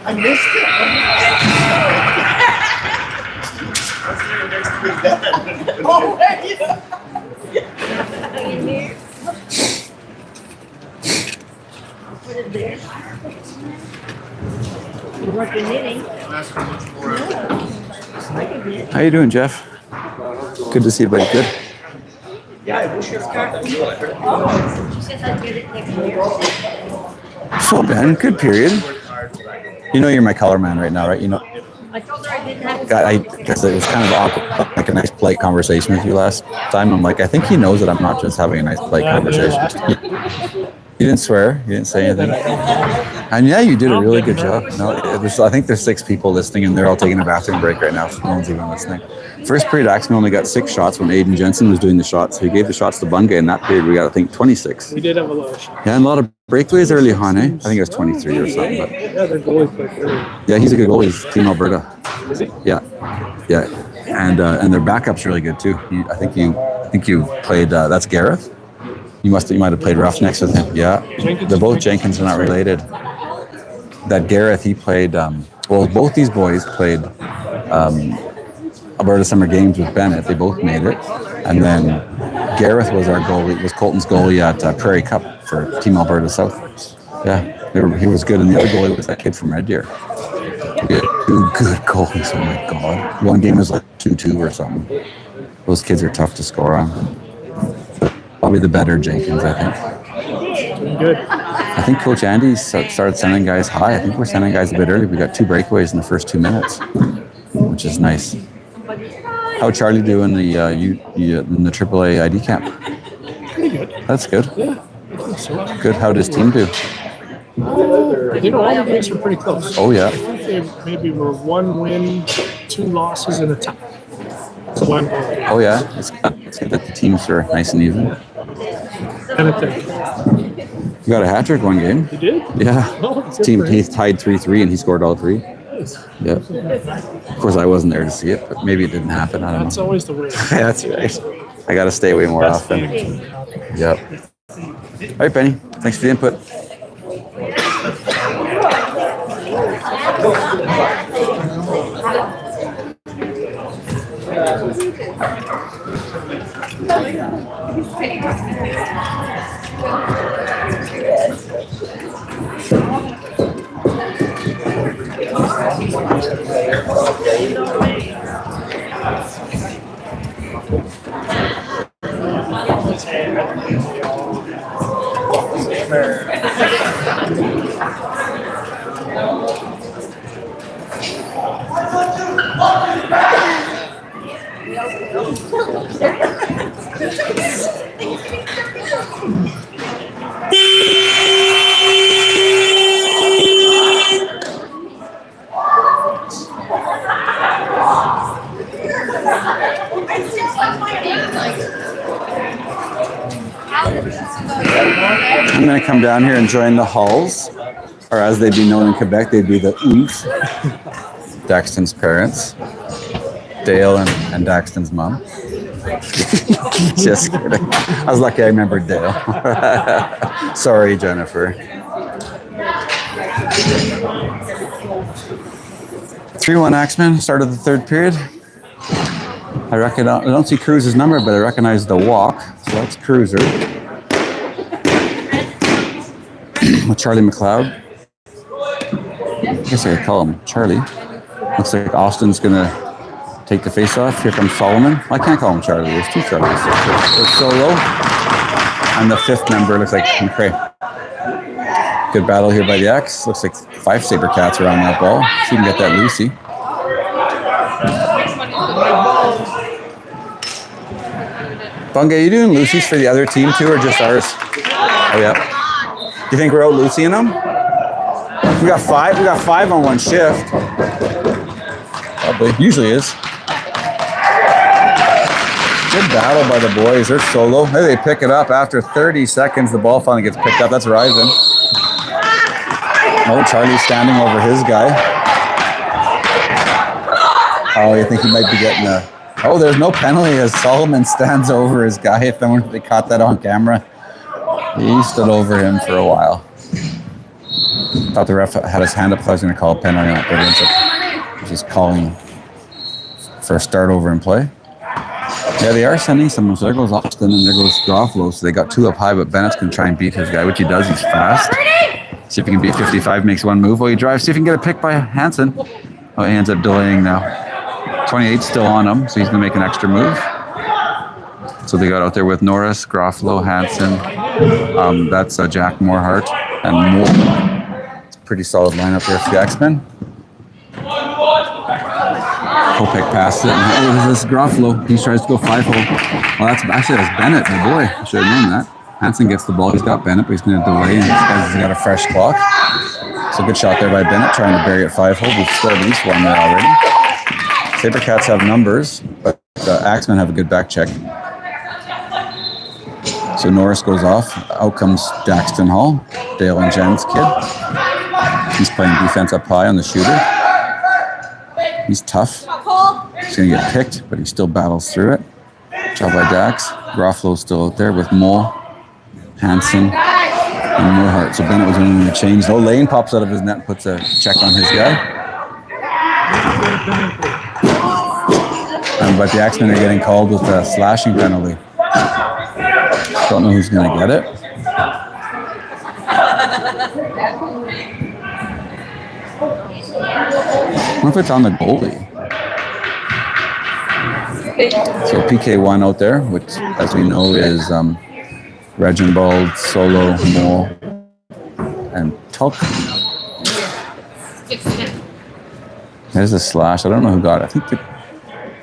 B: I missed it. Oh, yeah.
C: Put it there. You work in knitting.
A: How you doing, Jeff? Good to see you, buddy. Good.
C: She says I'd get it next year.
A: So, Ben, good period. You know you're my color man right now, right? You know.
C: I told her I didn't have
A: God, I guess it was kind of awkward, like a nice polite conversation with you last time. I'm like, I think he knows that I'm not just having a nice polite conversation. You didn't swear. You didn't say anything. And yeah, you did a really good job. No, I think there's 6 people listening, and they're all taking a bathroom break right now. So no one's even listening. First period, Axemen only got 6 shots when Aiden Jensen was doing the shots. So he gave the shots to Bungay. In that period, we got, I think, 26.
E: We did have a lot of shots.
A: Yeah, and a lot of breakaways early on, eh? I think it was 23 or something. But
E: Yeah, their goalie played early.
A: yeah, he's a good goalie. He's Team Alberta.
E: Is he?
A: Yeah. And their backup's really good too. I think you played. That's Gareth. You might have played Roughnecks with him. Yeah, they're both Jenkins. Are not related. That Gareth, he played. Well, both these boys played Alberta Summer Games with Bennett. They both made it, and then Gareth was our goalie. Was Colton's goalie at Prairie Cup for Team Alberta South. Yeah, he was good, and the other goalie was that kid from Red Deer. We had 2 good goalies. Oh my God! One game was like 2-2 or something. Those kids are tough to score on. probably the better Jenkins, I think.
F: Doing good.
A: I think Coach Andy started sending guys high. I think we're sending guys a bit early. We got 2 breakaways in the first 2 minutes, which is nice. How'd Charlie do in the in the AAA ID camp?
F: Pretty good.
A: That's good.
F: Yeah, I think so.
A: Good. How'd his team do?
F: All the games were pretty close.
A: Oh, yeah.
F: I think they maybe were 1 win, 2 losses, and a tie. So 1 goal.
A: Oh, yeah. It's good that the teams are nice and even.
F: And a third.
A: You got a hat trick one game.
F: You did?
A: Yeah.
F: Oh,
A: His team, he tied 3-3 and he scored all 3.
F: Nice.
A: Yeah. Of course, I wasn't there to see it, but maybe it didn't happen. I don't
F: That's
A: know.
F: always the way.
A: Yeah, that's right. I got to stay away more often. Yep. All right, Benny. Thanks for the input. I'm going to come down here and join the Hulls, or as they'd be known in Quebec, they'd be the Oons. Daxton's parents, Dale and Daxton's mom. Just kidding. I was lucky I remembered Dale. Sorry, Jennifer. 3-1 Axemen, start of the 3rd period. I don't see Cruz's number, but I recognize the walk, so that's Cruiser. With Charlie McLeod. I guess I could call him Charlie. Looks like Austin's going to take the face off. Here comes Solomon. I can't call him Charlie. There's 2 Charlies. There's Solo. And the 5th member looks like McCray. Good battle here by the X. Looks like 5 Sabrecats are on that ball. See if you can get that Lucy. Bunga, you doing Lucy's for the other team too, or just ours? Oh, yeah. Do you think we're out Lucying them? We got 5. We got 5 on one shift. Probably. Usually is. Good battle by the boys. They're solo. Hey, they pick it up after 30 seconds. The ball finally gets picked up. That's Ryzen. Oh, Charlie's standing over his guy. Oh, you think he might be getting a... Oh, there's no penalty as Solomon stands over his guy. If they caught that on camera. He stood over him for a while. Thought the ref had his hand up, so I was going to call a penalty on it, but he ends up just calling for a start over in play. Yeah, they are sending someone. So there goes Austin and there goes Groffalo. So they got 2 up high, but Bennett's going to try and beat his guy, which he does. He's fast. See if he can beat 55, makes 1 move while he drives. See if he can get a pick by Hansen. Oh, he ends up delaying now. 28's still on him, so he's going to make an extra move. So they got out there with Norris, Groffalo, Hansen. That's Jack Morehart and Moore. It's a pretty solid lineup there for the Axemen. Kopek passed it. And this is Groffalo. He tries to go 5-hole. Well, that's Bennett, my boy. I should have known that. Hansen gets the ball. He's got Bennett, but he's going to delay, and he's got a fresh clock. So good shot there by Bennett, trying to bury it 5-hole. We've scored at least 1 there already. Sabrecats have numbers, but the Axemen have a good back check. So Norris goes off. Out comes Daxton Hall, Dale and Jen's kid. He's playing defense up high on the shooter. He's tough. He's going to get picked, but he still battles through it. Job by Dax. Groffalo's still out there with Mole, Hansen, and Moorhart. So Bennett was winning the change. Oh, Lane pops out of his net and puts a check on his guy. But the Axemen are getting called with a slashing penalty. Don't know who's going to get it. I wonder if it's on the goalie. So PK1 out there, which, as we know, is Reginbald, Solo, Mole, and Tulk. There's a slash. I don't know who got it. I think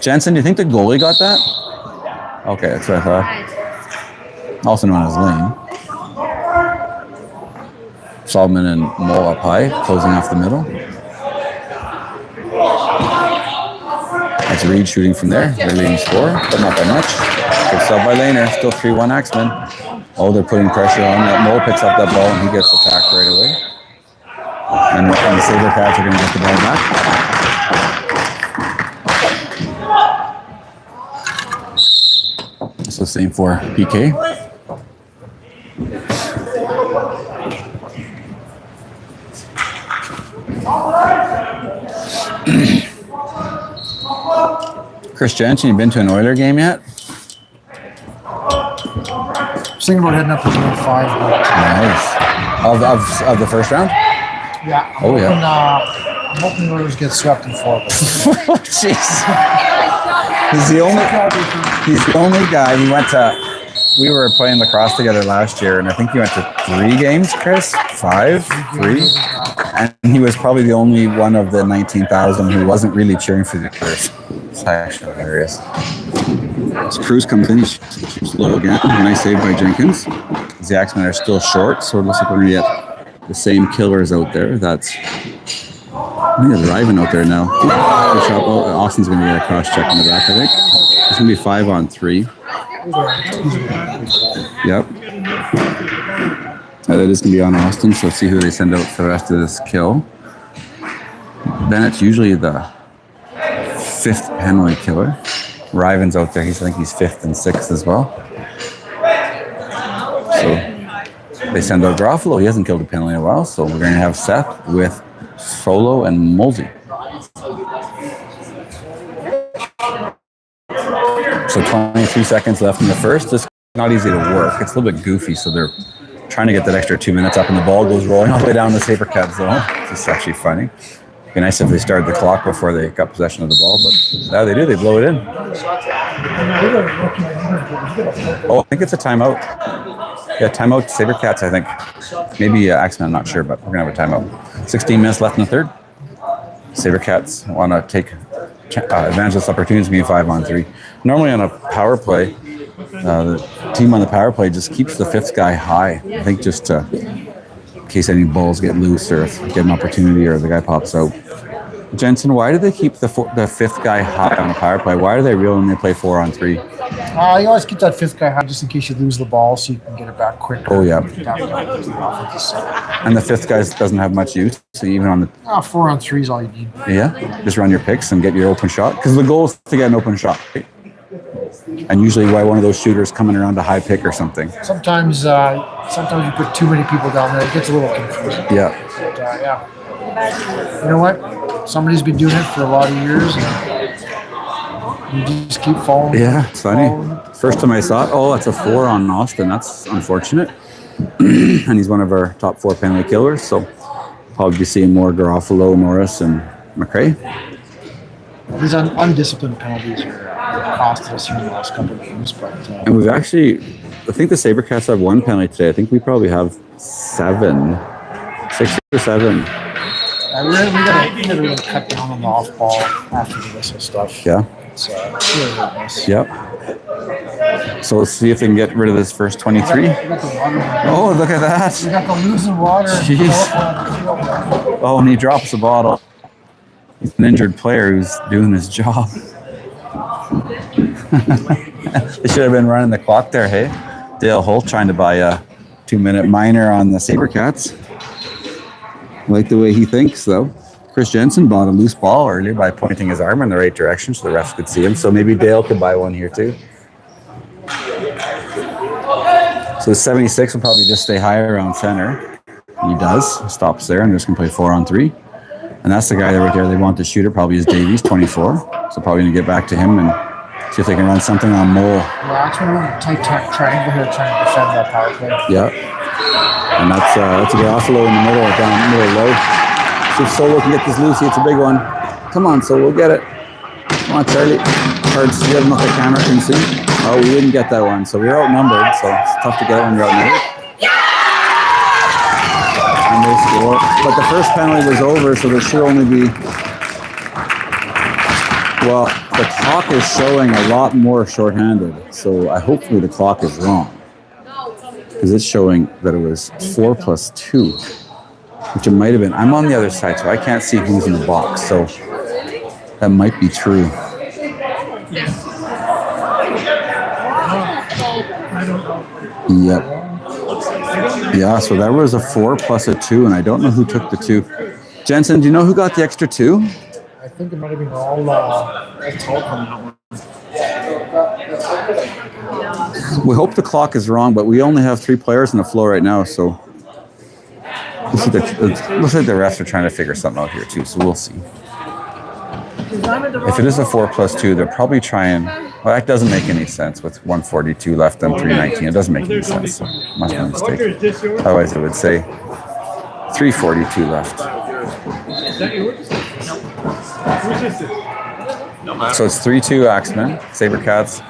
A: Jensen, do you think the goalie got that? Okay, that's what I thought. Also known as Lane. Solomon and Mole up high, closing off the middle. That's Reed shooting from there. They're leading score, but not by much. Good sub by Laner. Still 3-1 Axemen. Oh, they're putting pressure on. That Mole picks up that ball and he gets attacked right away. And the Sabrecats are going to get the ball back. So same for PK. Chris Jensen, you been to an Oiler game yet?
D: Thinking about heading up to game 5.
A: Nice. Of the first round?
D: Yeah.
A: Oh, yeah.
D: I'm hoping the Oilers get swept in 4.
A: Jeez. He's the only guy. He went to. We were playing lacrosse together last year, and I think he went to 3 games, Chris? 5? 3? And he was probably the only one of the 19,000 who wasn't really cheering for the Oilers. It's actually hilarious. As Cruz comes in, he shoots low again. A nice save by Jenkins. The Axemen are still short, so it looks like we're going to get the same killers out there. That's. I think there's Riven out there now. Good shot. Oh, Austin's going to get a cross check in the back, I think. It's going to be 5-on-3. Yep. That is going to be on Austin, so let's see who they send out for the rest of this kill. Bennett's usually the 5th penalty killer. Riven's out there. I think he's 5th and 6th as well. So they send out Garofalo. He hasn't killed a penalty in a while, so we're going to have Seth with Solo and Molsey. So 23 seconds left in the first. This is not easy to work. It's a little bit goofy, so they're trying to get that extra 2 minutes up, and the ball goes rolling all the way down the Sabrecats zone. It's actually funny. It'd be nice if they started the clock before they got possession of the ball, but yeah, they do. They blow it in. Oh, I think it's a timeout. Yeah, timeout Sabrecats, I think. Maybe Axemen, I'm not sure, but we're going to have a timeout. 16 minutes left in the third. Sabrecats want to take advantage of this opportunity to be 5-on-3. Normally on a power play, the team on the power play just keeps the 5th guy high. I think just in case any balls get loose or if get an opportunity or the guy pops out. Jensen, why do they keep the 5th guy high on a power play? Why do they reel when they play 4-on-3?
D: You always keep that 5th guy high just in case you lose the ball so you can get it back quicker.
A: Oh, yeah. And the 5th guy doesn't have much use, so even on the...
D: 4-on-3 is all you need.
A: Yeah, just run your picks and get your open shot. Because the goal is to get an open shot, right? And usually why one of those shooters coming around to high pick or something.
D: Sometimes you put too many people down there. It gets a little confusing.
A: Yeah.
D: But, yeah. You know what? Somebody's been doing it for a lot of years. And you just keep following.
A: Yeah, it's funny. First time I saw it, oh, that's a 4 on Austin. That's unfortunate. And he's one of our top 4 penalty killers. So probably be seeing more Garofalo, Norris, and McRae.
D: These undisciplined penalties are costing us here in the last couple of games. But
A: and we've actually, I think the Sabrecats have 1 penalty today. I think we probably have 7, 6 or 7.
D: we gotta really cut down on the off ball after the whistle stuff.
A: Yeah.
D: It's really nice.
A: Yep. So let's see if they can get rid of this first 23.
D: We got the water.
A: Oh, look at that.
D: We got the losing water.
A: Jeez. Oh, and he drops the bottle. He's an injured player who's doing his job. They should have been running the clock there, hey? Dale Holt trying to buy a 2-minute minor on the Sabrecats. I like the way he thinks, though. Chris Jensen bought a loose ball earlier by pointing his arm in the right direction so the refs could see him. So maybe Dale could buy one here, too. So the 76 will probably just stay higher around center. He does. Stops there, and they're just going to play 4-on-3. And that's the guy right there. They want the shooter, probably is Davies, 24. So probably going to get back to him and see if they can run something on Mole.
D: Yeah, that's one of the tight triangle here trying to defend that power play.
A: Yeah. And that's a Garofalo in the middle, down middle low. See if Solo can get this loose. It's a big one. Come on, Solo, get it. Come on, Charlie. Cards, you have enough the camera can see. Oh, we didn't get that one, so we were outnumbered. So it's tough to get when you're outnumbered. And they score, but the first penalty was over, so there should only be. Well, the clock is showing a lot more shorthanded, so hopefully the clock is wrong because it's showing that it was 4 plus 2, which it might have been. I'm on the other side, so I can't see who's in the box, so that might be true. Yep. Yeah, so that was a 4 plus a 2, and I don't know who took the 2. Jensen, do you know who got the extra 2?
D: I think it might have been all talk on that one.
A: We hope the clock is wrong, but we only have 3 players on the floor right now, so looks like the refs are trying to figure something out here too, so we'll see. If it is a 4 plus 2, they're probably trying. Well, that doesn't make any sense with 142 left and 319. It doesn't make any sense. So must be a mistake. Otherwise, it would say 342 left. So it's 3-2 Axemen. Sabrecats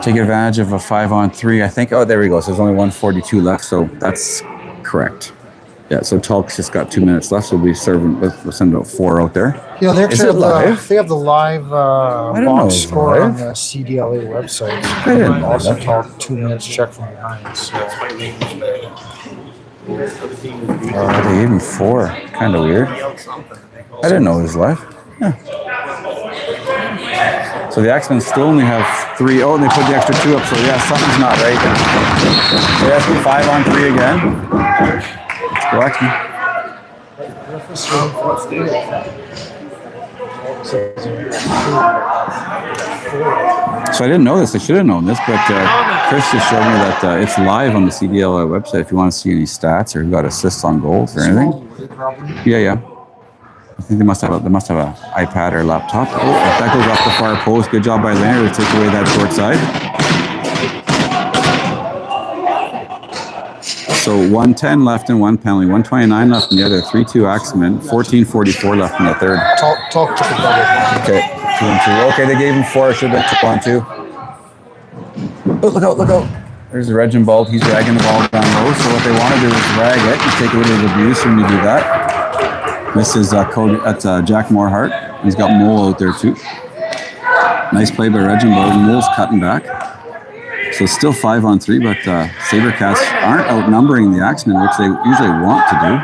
A: take advantage of a 5-on-3. I think. Oh, there we go. So there's only 142 left. So that's correct. Yeah. So Talk's just got 2 minutes left. So we'll be serving. We'll send about 4 out there.
D: Yeah, they
A: Is
D: actually
A: it
D: have
A: live?
D: they have the live
A: didn't know it
D: box
A: was
D: score
A: live.
D: on the CDLA website.
A: I didn't know
D: Also
A: that.
D: talk 2 minutes check from behind. So.
A: They gave him 4. Kind of weird. I didn't know it was live. Yeah. So the Axemen still only have 3. Oh, and they put the extra 2 up. So yeah, something's not right. So it has to be 5-on-3 again. Let's go Axemen. So I didn't know this. I should have known this, but Chris just showed me that it's live on the CDLI website. If you want to see any stats or who got assists on goals or anything. Yeah. I think they must have an iPad or laptop. Oh, that goes off the far post. Good job by Lander to take away that short side. So 110 left in one penalty, 129 left in the other. 3-2 Axemen, 14:44 left in the third.
D: Talk took a double.
A: Okay, 2-2. Okay, they gave him 4. Should have been 2-on-2. Oh, look out. There's Reginald. He's dragging the ball down low. So what they want to do is drag it and take a little bit of abuse when you do that. This is Cody. That's Jack Morehart. He's got Mole out there too. Nice play by Reginald. Mole's cutting back. So it's still 5-on-3, but Sabrecats aren't outnumbering the Axemen, which they usually want to do.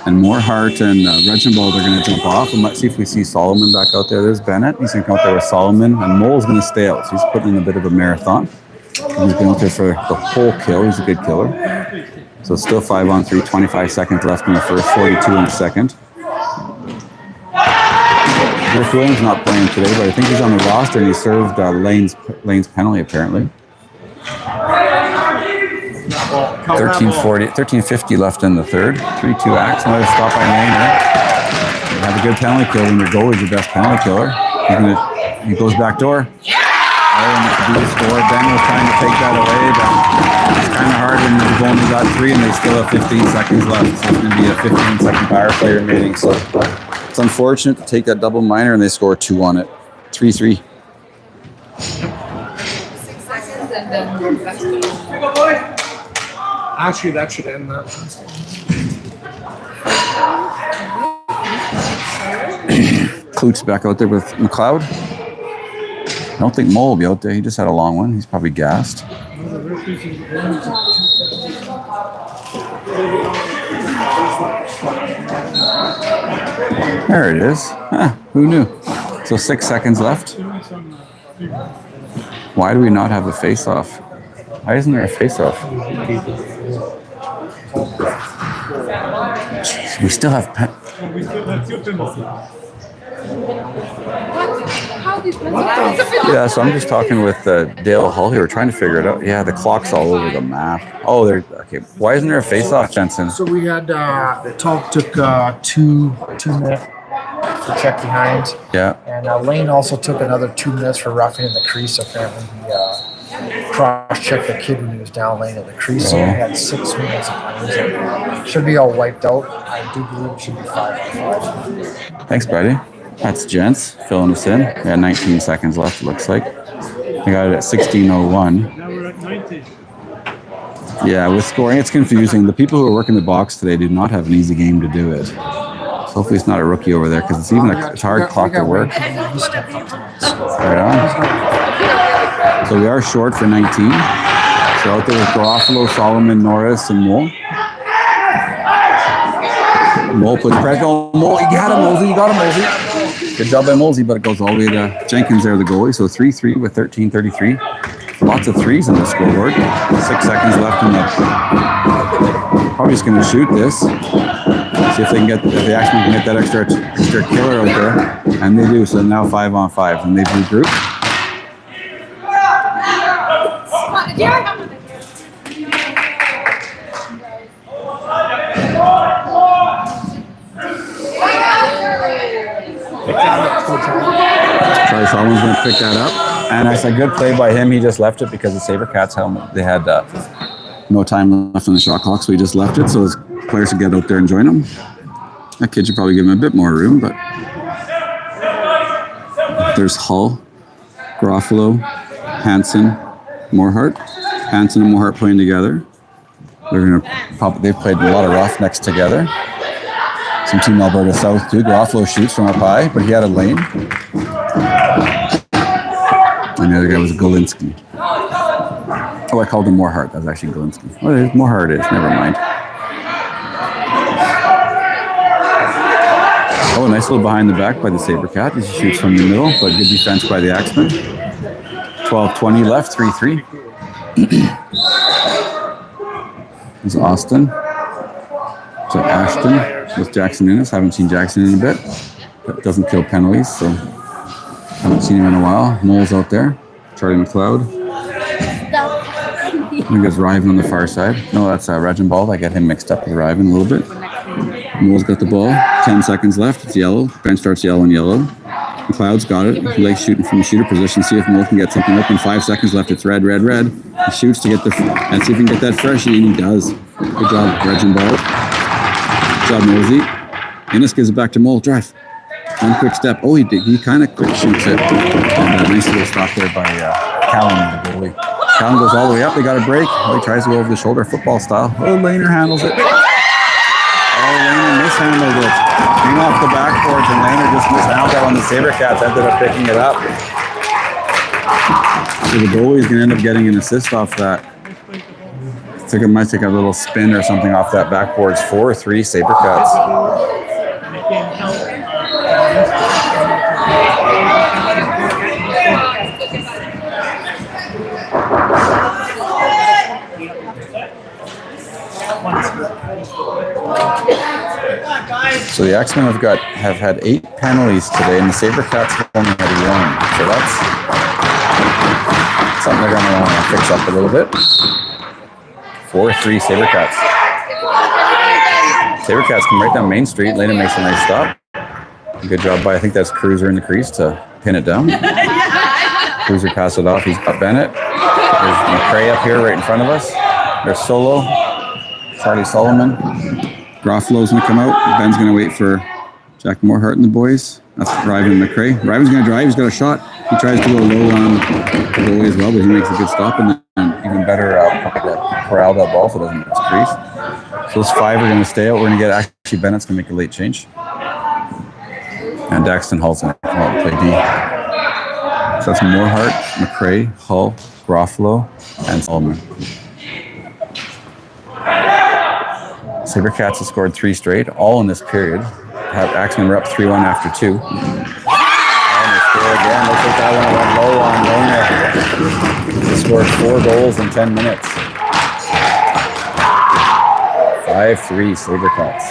A: And Morehart and Reginald are going to jump off. And let's see if we see Solomon back out there. There's Bennett. He's going to come out there with Solomon. And Mole's going to stay out. So he's putting in a bit of a marathon. He's been out there for the whole kill. He's a good killer. So it's still 5-on-3, 25 seconds left in the first, 42 in the second. Griff Williams not playing today, but I think he's on the roster and he served Lane's penalty apparently. 13:50 left in the third. 3-2 Axe. Another stop by Lane there. You have a good penalty kill when your goal is your best penalty killer. He goes back door. Oh, and that's a good score. Ben was trying to take that away, but it's kind of hard when they've only got 3 and they still have 15 seconds left. So it's going to be a 15-second power play remaining. So it's unfortunate to take that double minor and they score 2 on it. 3-3.
C: 6 seconds and then we're back to
F: Actually, that should end that.
A: Klutz back out there with McLeod. I don't think Mole will be out there. He just had a long one. He's probably gassed. There it is. Huh, who knew? So 6 seconds left. Why do we not have the face-off? Why isn't there a face-off? Jeez, we still have... Yeah, so I'm just talking with Dale Hull here. We're trying to figure it out. Yeah, the clock's all over the map. Oh, there. Okay. Why isn't there a face-off, Jensen?
D: So we had Talk took 2 minutes for check behind.
A: Yeah.
D: And Lane also took another 2 minutes for roughing in the crease. Apparently, he cross-checked the kid when he was down lane in the crease. So he had 6 minutes of time. Should be all wiped out. I do believe it should be 5-on-5.
A: Thanks, buddy. That's Gents filling us in. We had 19 seconds left, it looks like. They got it at 16:01.
F: Now we're at 19.
A: Yeah, with scoring, it's confusing. The people who are working the box today do not have an easy game to do it. So hopefully it's not a rookie over there because it's even it's hard clock to work. Right on. So we are short for 19. So out there with Garofalo, Solomon, Norris, and Mole. Mole puts pressure on Mole. You got him, Mosey. You got him, Mosey. Good job by Mosey, but it goes all the way to Jenkins there, the goalie. So 3-3 with 13:33. Lots of threes on the scoreboard. 6 seconds left in the. Probably just going to shoot this. See if they can get, if the Axemen can get that extra killer out there, and they do. So now 5-on-5, and they've regrouped. Charlie Solomon's going to pick that up. And that's a good play by him. He just left it because the Sabrecats helmet, they had no time left on the shot clock, so he just left it so his players could get out there and join him. That kid should probably give him a bit more room, but there's Hull, Garofalo, Hansen, Morehart. Hansen and Morehart playing together. They've played a lot of roughnecks together. Some Team Alberta South too. Garofalo shoots from up high, but he had a lane. And the other guy was Golinski. Oh, I called him Morehart. That was actually Golinski. Well, Morehart is. Never mind. Oh, a nice little behind the back by the Sabrecat. He shoots from the middle, but good defense by the Axemen. 12:20 left, 3-3. There's Austin. So Ashton with Jackson Innes. Haven't seen Jackson in a bit. That doesn't kill penalties, so haven't seen him in a while. Mole's out there. Charlie McLeod. I think there's Riven on the far side. No, that's Reginbald. I get him mixed up with Riven a little bit. Mole's got the ball. 10 seconds left. It's yellow. Bench starts yellow and yellow. McLeod's got it. Blake's shooting from the shooter position. See if Mole can get something open. 5 seconds left. It's red, red, red. He shoots to get the... And see if he can get that freshie, and he does. Good job, Reginbald. Good job, Mosey. Innes gives it back to Mole. Drive. One quick step. Oh, he did. He kind of quick shoots it. And a nice little stop there by Callum, the goalie. Callum goes all the way up. They got a break. Oh, he tries to go over the shoulder, football style. Oh, Lehner handles it. Oh, Lehner mishandled it. Came off the backboards, and Lehner just mishandled it on the Sabrecats. Ended up picking it up. So the goalie's going to end up getting an assist off that. It might take a little spin or something off that backboards. 4-3 Sabrecats. So the Axemen have had 8 penalties today, and the Sabrecats have only had 1. So that's something they're going to want to fix up a little bit. 4-3 Sabrecats. Sabrecats come right down Main Street. Lena makes a nice stop. Good job by, I think that's Cruiser in the crease to pin it down. Cruiser passed it off. He's got Bennett. There's McRae up here right in front of us. There's Solo. Charlie Solomon. Garofalo's going to come out. Ben's going to wait for Jack Morehart and the boys. That's Riven and McRae. Riven's going to drive. He's got a shot. He tries to go low on the goalie as well, but he makes a good stop. And then even better, corral that ball so it doesn't hit his crease. So those 5 are going to stay out. We're going to get actually Bennett's going to make a late change. And Daxton Hull's going to come out and play D. So that's Morehart, McRae, Hull, Garofalo, and Solomon. Sabrecats have scored 3 straight, all in this period. Axemen were up 3-1 after 2. And they score again. Looks like that one went low on Lehner. They scored 4 goals in 10 minutes. 5-3 Sabrecats.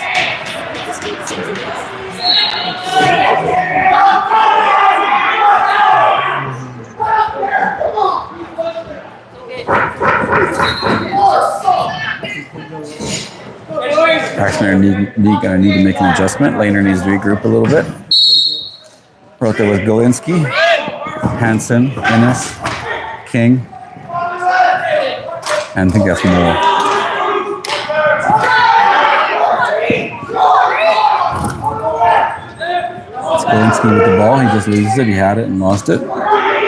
A: Axemen are going to need to make an adjustment. Lehner needs to regroup a little bit. We're out there with Golinski, Hansen, Innes, King, and I think that's Moore. It's Golinski with the ball. He just loses it. He had it and lost it.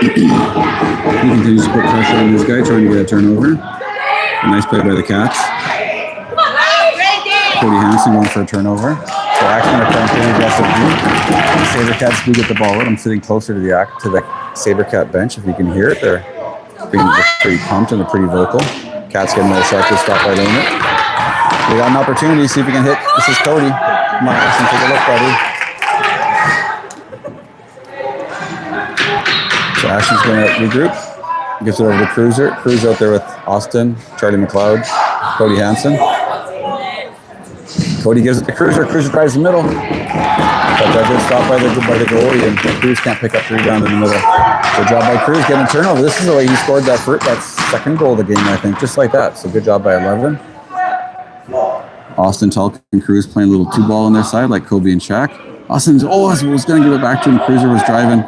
A: He continues to put pressure on this guy, trying to get a turnover. A nice play by the Cats. Cody Hansen going for a turnover. So Axemen are playing pretty aggressive deep. The Sabrecats do get the ball out. I'm sitting closer to the Sabrecat bench. If you can hear it, they're being pretty pumped and they're pretty vocal. Cats getting another shot to stop by limit. They got an opportunity. See if you can hit. This is Cody. Come on, Axemen, take a look, buddy. So Ashton's going to regroup. Gives it over to Cruiser. Cruiser out there with Austin, Charlie McLeod, Cody Hansen. Cody gives it to Cruiser. Cruiser drives the middle. But that good stop by the goalie, and Cruz can't pick up the rebound in the middle. Good job by Cruz getting a turnover. This is the way he scored that second goal of the game, I think, just like that. So good job by 11. Austin, Tulk, and Cruz playing a little two-ball on their side, like Kobe and Shaq. Austin's was going to give it back to him. Cruiser was driving.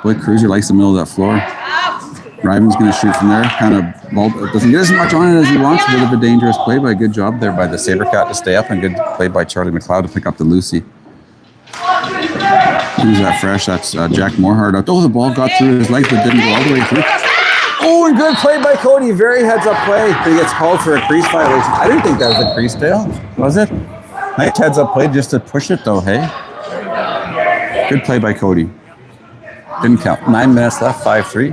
A: Boy, Cruiser likes the middle of that floor. Ryman's going to shoot from there. Kind of doesn't get as much on it as he wants. A bit of a dangerous play, but a good job there by the Sabrecat to stay up, and good play by Charlie McLeod to pick up the Lucy. Who's that fresh? That's Jack Morehart. Oh, the ball got through his legs, but didn't go all the way through. Oh, and good play by Cody. Very heads-up play. But he gets called for a crease violation. I didn't think that was a crease tail. Was it? Nice heads-up play just to push it, though, hey? Good play by Cody. Didn't count. 9 minutes left, 5-3.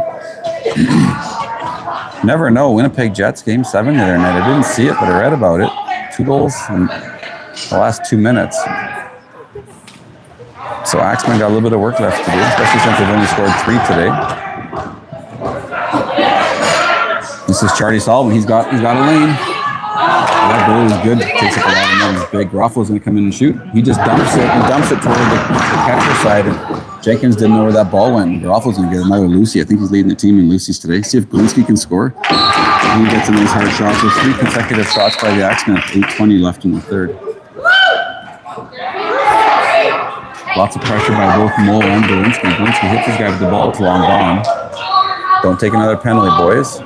A: Never know. Winnipeg Jets, Game 7 the other night. I didn't see it, but I read about it. 2 goals in the last 2 minutes. So Axemen got a little bit of work left to do, especially since they've only scored 3 today. This is Charlie Sullivan. He's got a lane. That goal is good. Takes up a lot of money. Big. Garofalo's going to come in and shoot. He just dumps it toward the catcher side. And Jenkins didn't know where that ball went. And Garofalo's going to get another Lucy. I think he's leading the team in Lucy's today. See if Glinski can score. He gets a nice hard shot. So 3 consecutive shots by the Axemen. 8:20 left in the third. Lots of pressure by both Mole and Glinski. Glinski hits this guy with the ball. It's long gone. Don't take another penalty, boys.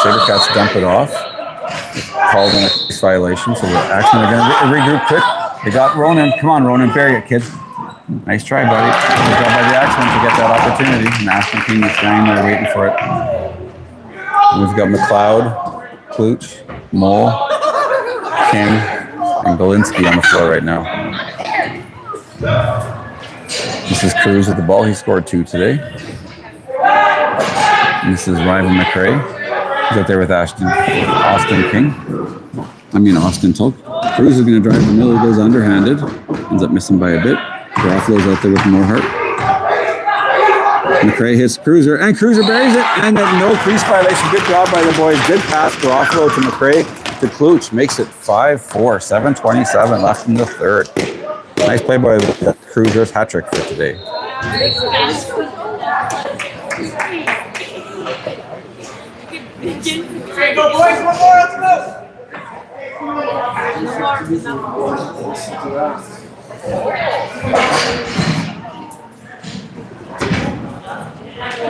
A: Sabrecats dump it off. Called on a violation, so the Axemen are going to regroup quick. They got Ronan. Come on, Ronan, bury it, kid. Nice try, buddy. Good job by the Axemen to get that opportunity. And Ashton King is standing there waiting for it. And we've got McLeod, Klooch, Mole, King, and Galinsky on the floor right now. This is Cruz with the ball. He scored 2 today. And this is Ryan McRae. He's out there with Austin Tulk. Cruz is going to drive the middle. He goes underhanded. Ends up missing by a bit. Garofalo's out there with Morehart. McRae hits Cruiser, and Cruiser buries it. And no crease violation. Good job by the boys. Good pass. Garofalo to McRae to Klooch. Makes it 5-4. 7:27 left in the third. Nice play by the Cruiser's hat trick for today.
B: Okay, go boys, one more, let's go!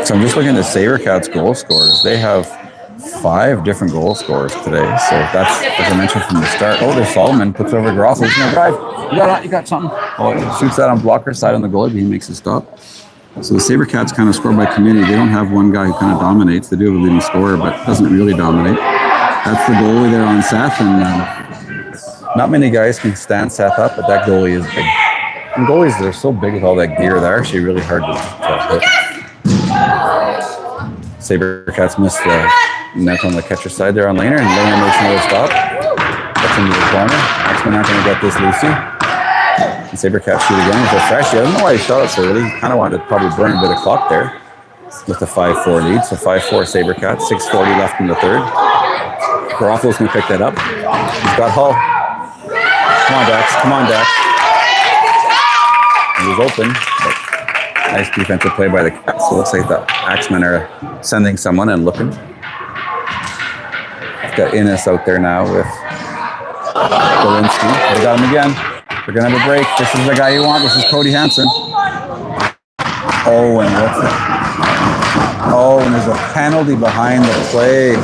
A: So I'm just looking at the Sabrecats goal scorers. They have 5 different goal scorers today. So that's, as I mentioned from the start. Oh, there's Solomon. Puts over Garofalo. He's going to drive. You got something. Oh, he shoots that on blocker side on the goalie, but he makes a stop. So the Sabrecats kind of score by committee. They don't have one guy who kind of dominates. They do have a leading scorer, but doesn't really dominate. That's the goalie there on Seth, and not many guys can stand Seth up, but that goalie is big. And goalies, they're so big with all that gear, they're actually really hard to hit. Sabrecats missed the net on the catcher side there on Lehner, and Lehner makes another stop. Gets into the corner. Axemen not going to get this Lucy. And Sabrecats shoot again with a fresh. I don't know why he shot it so early. He kind of wanted to probably burn a bit of clock there with the 5-4 lead. So 5-4 Sabrecats, 6:40 left in the third. Garofalo's going to pick that up. He's got Hull. Come on, Dax. Come on, Dax. He was open, but nice defensive play by the Cats. So it looks like the Axemen are sending someone and looking. We've got Innes out there now with Galinsky. They got him again. We're going to have a break. This is the guy you want. This is Cody Hansen. Oh, and what's that? Oh, and there's a penalty behind the play.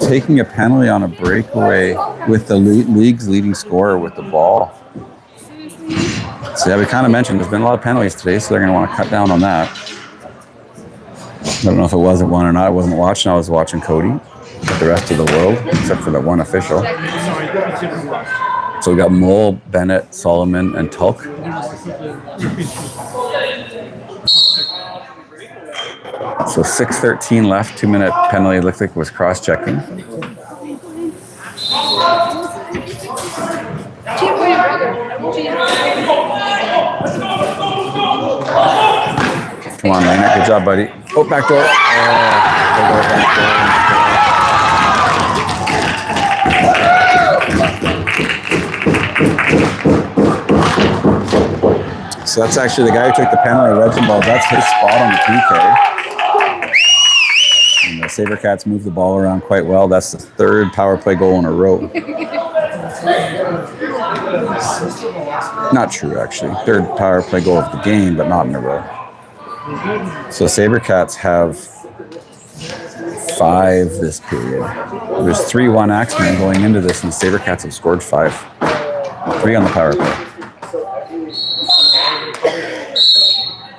A: Taking a penalty on a breakaway with the league's leading scorer with the ball. So yeah, we kind of mentioned there's been a lot of penalties today, so they're going to want to cut down on that. I don't know if it wasn't one or not. I wasn't watching. I was watching Cody with the rest of the world, except for the one official. So we got Mole, Bennett, Solomon, and Tulk. So 6:13 left, 2-minute penalty. Looked like it was cross-checking. Come on, Laner. Good job, buddy. Oh, back door. So that's actually the guy who took the penalty, Reginald. That's his spot on the PK. And the Sabrecats moved the ball around quite well. That's the third power play goal in a row. Not true, actually. Third power play goal of the game, but not in a row. So Sabrecats have 5 this period. There's 3-1 Axemen going into this, and the Sabrecats have scored 5. 3 on the power play.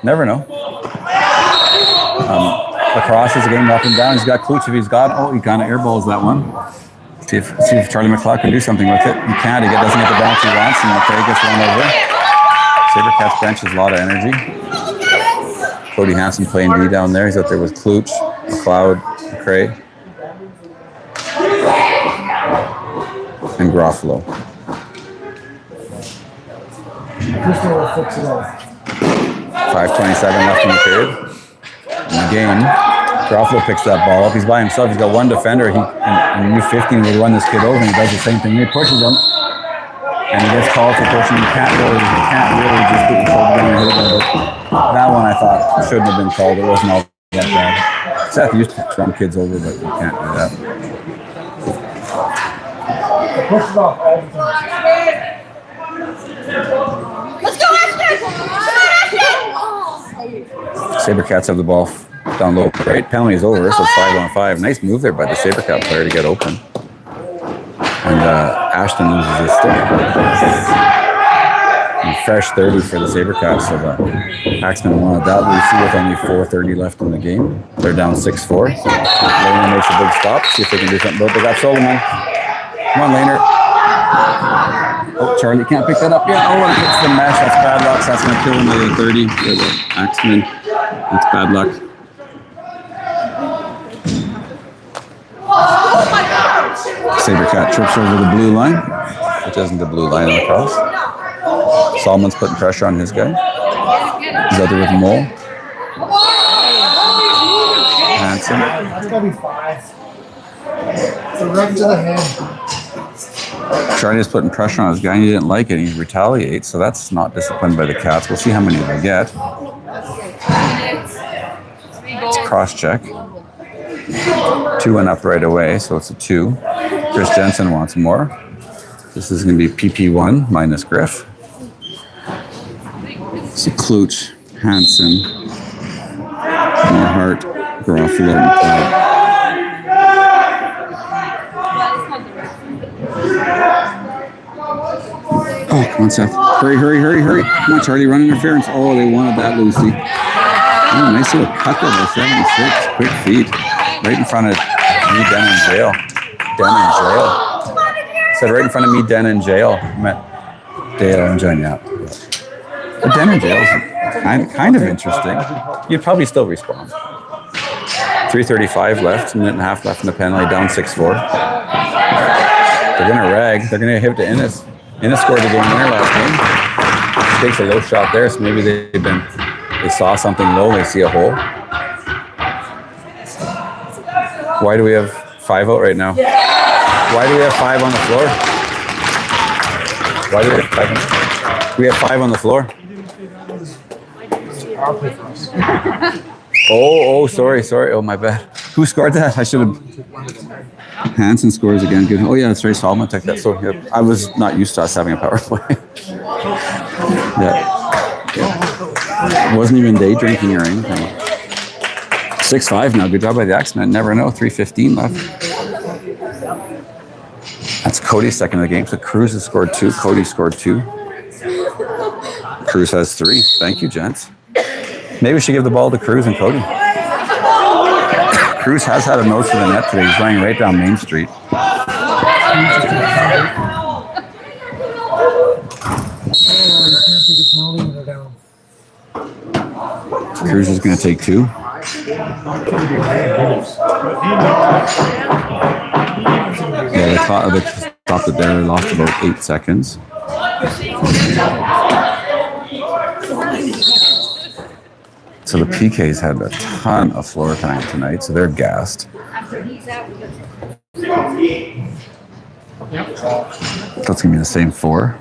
A: Never know. Lacrosse is a game up and down. He's got Klutch if he's got. Oh, he kind of airballs that one. See if Charlie McLeod can do something with it. He can't. He doesn't get the bounce he wants, and McCray gets run over. Sabrecats bench has a lot of energy. Cody Hansen playing D down there. He's out there with Klutch, McLeod, McCray, and Groffalo. 5:27 left in the period. In the game, Groffalo picks that ball up. He's by himself. He's got one defender. In U15, we run this kid over, and he does the same thing. He pushes him, and he gets called for pushing. You can't really just put your shoulder down and hit him. But that one I thought shouldn't have been called. It wasn't all that bad. Seth used to run kids over, but you can't do that.
C: Let's go, Ashton!
A: Sabrecats have the ball down low. Right, penalty is over, so it's 5-on-5. Nice move there by the Sabrecat player to get open. And Ashton loses his stick. And fresh 30 for the Sabrecats, so the Axemen wanted that. We see with only 4:30 left in the game. They're down 6-4. Laner makes a big stop. See if they can do something about it. They got Solomon. Come on, Laner. Oh, Charlie can't pick that up yet. Oh, and it hits the mesh. That's bad luck. So that's going to kill him at 30 for the Axemen. That's bad luck. Sabrecat trips over the blue line, which isn't the blue line on the cross. Solomon's putting pressure on his guy. He's out there with Mole. Hansen.
D: That's gotta be 5. It's a run to the head.
A: Charlie's putting pressure on his guy, and he didn't like it. He retaliates, so that's not disciplined by the Cats. We'll see how many they get. It's a cross check. 2 went up right away, so it's a 2. Chris Jensen wants more. This is going to be PP1 minus Griff. So Klutch, Hansen, Moorhart, Garofalo, and McLeod. Oh, come on, Seth. Hurry. Come on, Charlie, run interference. Oh, they wanted that, Lucy. Oh, nice little cut there by 76. Quick feed. Right in front of me, Den in jail. Said right in front of me, Den in jail. I meant Dale and John, yeah. But Den in jail is kind of interesting. You'd probably still respond. 3:35 left, a minute and a half left in the penalty, down 6-4. They're going to rag. They're going to hit to Innes. Innes scored the game winner last game. Takes a low shot there, so maybe they saw something low, they see a hole. Why do we have 5 out right now? Why do we have 5 on the floor? Why do we have 5 on the floor? We have 5 on the floor. Oh, sorry. Oh, my bad. Who scored that? I should have. Hansen scores again. Good. Oh, yeah, that's right. Solomon took that. So yeah, I was not used to us having a power play. Yeah. Wasn't even day drinking or anything. 6-5 now. Good job by the Axemen. Never know. 3:15 left. That's Cody's second of the game. So Cruz has scored 2. Cody scored 2. Cruz has 3. Thank you, gents. Maybe we should give the ball to Cruz and Cody. Cruz has had a nose for the net today. He's running right down Main Street. Cruz is going to take 2. Yeah, they stopped it there. They lost about 8 seconds. So the PKs had a ton of floor time tonight, so they're gassed. That's going to be the same 4.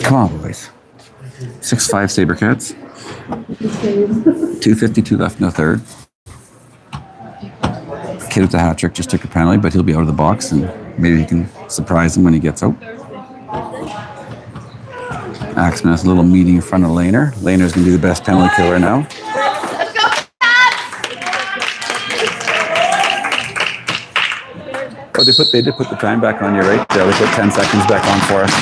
A: Come on, boys. 6'5" Sabrecats. 2:52 left in the third. Kid with the hat trick just took a penalty, but he'll be out of the box, and maybe he can surprise him when he gets out. Axemen has a little meeting in front of Laner. Laner's going to be the best penalty killer now. Oh, they did put the time back on you right there. They put 10 seconds back on for us.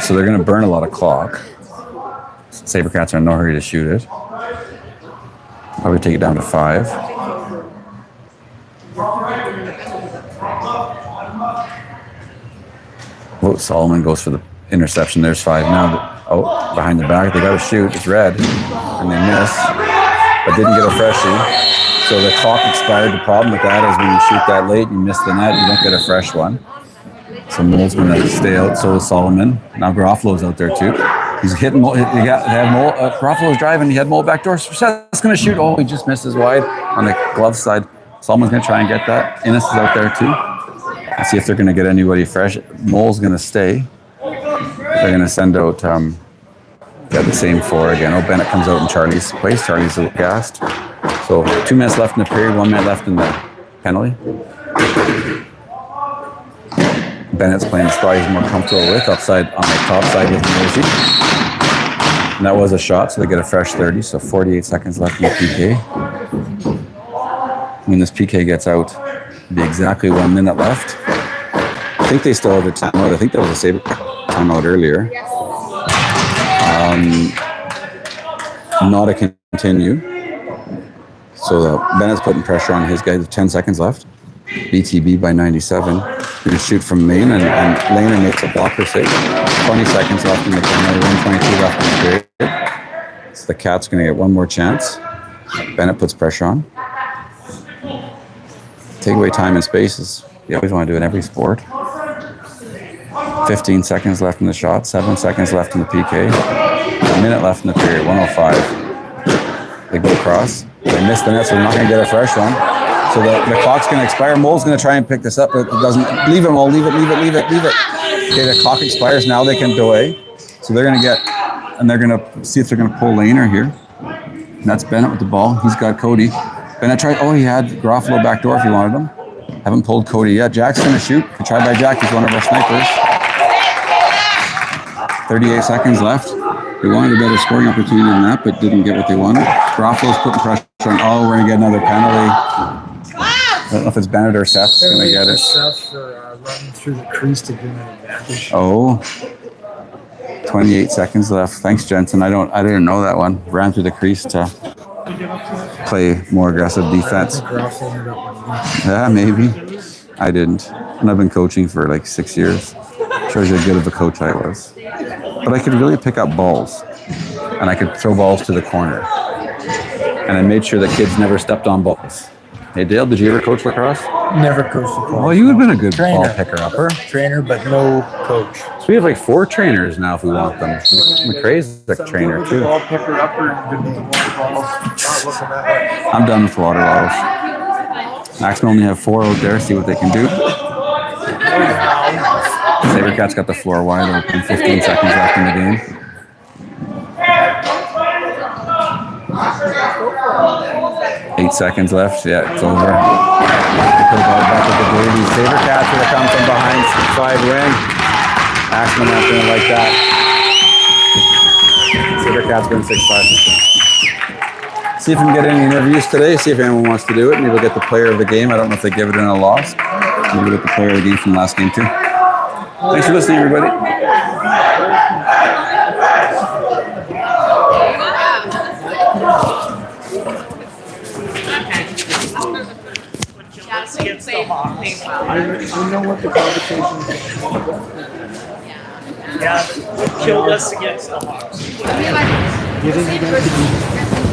A: So they're going to burn a lot of clock. Sabrecats are in no hurry to shoot it. Probably take it down to 5. Oh, Solomon goes for the interception. There's 5 now. Oh, behind the back. They got to shoot. It's red. And they miss. But didn't get a freshie. So the clock expired. The problem with that is when you shoot that late, you miss the net, you don't get a fresh one. So Mole's going to stay out. So is Solomon. Now Garofalo's out there too. He's hitting Mole. Garofalo's driving. He had Mole backdoor. Seth's going to shoot. Oh, he just misses wide on the glove side. Solomon's going to try and get that. Innes is out there too. Let's see if they're going to get anybody fresh. Mole's going to stay. They're going to send out the same 4 again. Oh, Bennett comes out in Charlie's place. Charlie's gassed. So 2 minutes left in the period, 1 minute left in the penalty. Bennett's playing the spot he's more comfortable with, upside on the top side with Mercy. And that was a shot, so they get a fresh 30. So 48 seconds left in the PK. When this PK gets out, it'll be exactly 1 minute left. I think they still have a timeout. I think that was a Sabre timeout earlier. Not a continue. So Bennett's putting pressure on his guy with 10 seconds left. BTB by 97. Going to shoot from main, and Laner makes a blocker save. 20 seconds left in the penalty, 122 left in the period. So the Cats going to get one more chance. Bennett puts pressure on. Take away time and space is you always want to do in every sport. 15 seconds left in the shot, 7 seconds left in the PK. A minute left in the period, 105. They go across. They miss the net, so they're not going to get a fresh one. So the clock's going to expire. Mole's going to try and pick this up, but it doesn't. Leave it, Mole. Leave it. Okay, the clock expires. Now they can delay. So they're going to get, and they're going to see if they're going to pull Laner here. And that's Bennett with the ball. He's got Cody. Bennett tried. Oh, he had Garofalo backdoor if he wanted him. Haven't pulled Cody yet. Jack's going to shoot. He tried by Jack. He's one of our snipers. 38 seconds left. They wanted a better scoring opportunity than that, but didn't get what they wanted. Garofalo's putting pressure on. Oh, we're going to get another penalty. I don't know if it's Bennett or Seth's going to get it.
D: Seth for running through the crease to give an advantage.
A: Oh. 28 seconds left. Thanks, Jensen. I didn't know that one. Ran through the crease to play more aggressive defense. Yeah, maybe. I didn't. And I've been coaching for like 6 years. Shows you how good of a coach I was. But I could really pick up balls. And I could throw balls to the corner. And I made sure the kids never stepped on balls. Hey, Dale, did you ever coach lacrosse?
D: Never coached lacrosse.
A: Oh, you would have been a good
D: Trainer.
A: ball picker-upper.
D: Trainer, but no coach.
A: So we have like 4 trainers now if we want them. McRae's a trainer too.
D: Ball picker upper and good with the water bottles. Not looking that way.
A: I'm done with water bottles. Axemen only have 4 out there. See what they can do. Sabrecats got the floor wide open. 15 seconds left in the game. Eight seconds left. Yeah, it's over. Put the ball back with the Brady. Sabrecats are going to come from behind. 5 win. Axemen not going to like that. Sabrecats win 6-5. See if we can get any interviews today. See if anyone wants to do it. Maybe we'll get the player of the game. I don't know if they give it in a loss. Maybe we'll get the player of the game from last game too. Thanks for listening, everybody.
C: Yeah, so you played well.
F: I know what the conversation is.
G: Yeah, they killed us against the Hawks.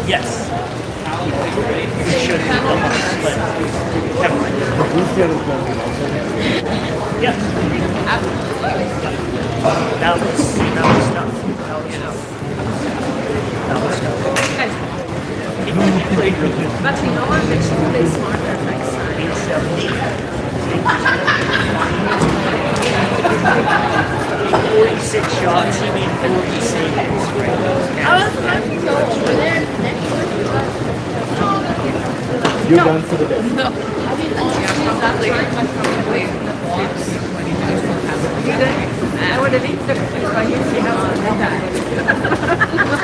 G: Yes. We should have done this, but never mind. Yeah. That was tough. That was tough. He played really good.
C: But you know what? They should play smarter next time.
G: 46 shots, he made 40 saves.
C: I was about to go over there next
F: You're done for the day.
C: No. I mean, exactly. I would have eaten the if I used to have one like that.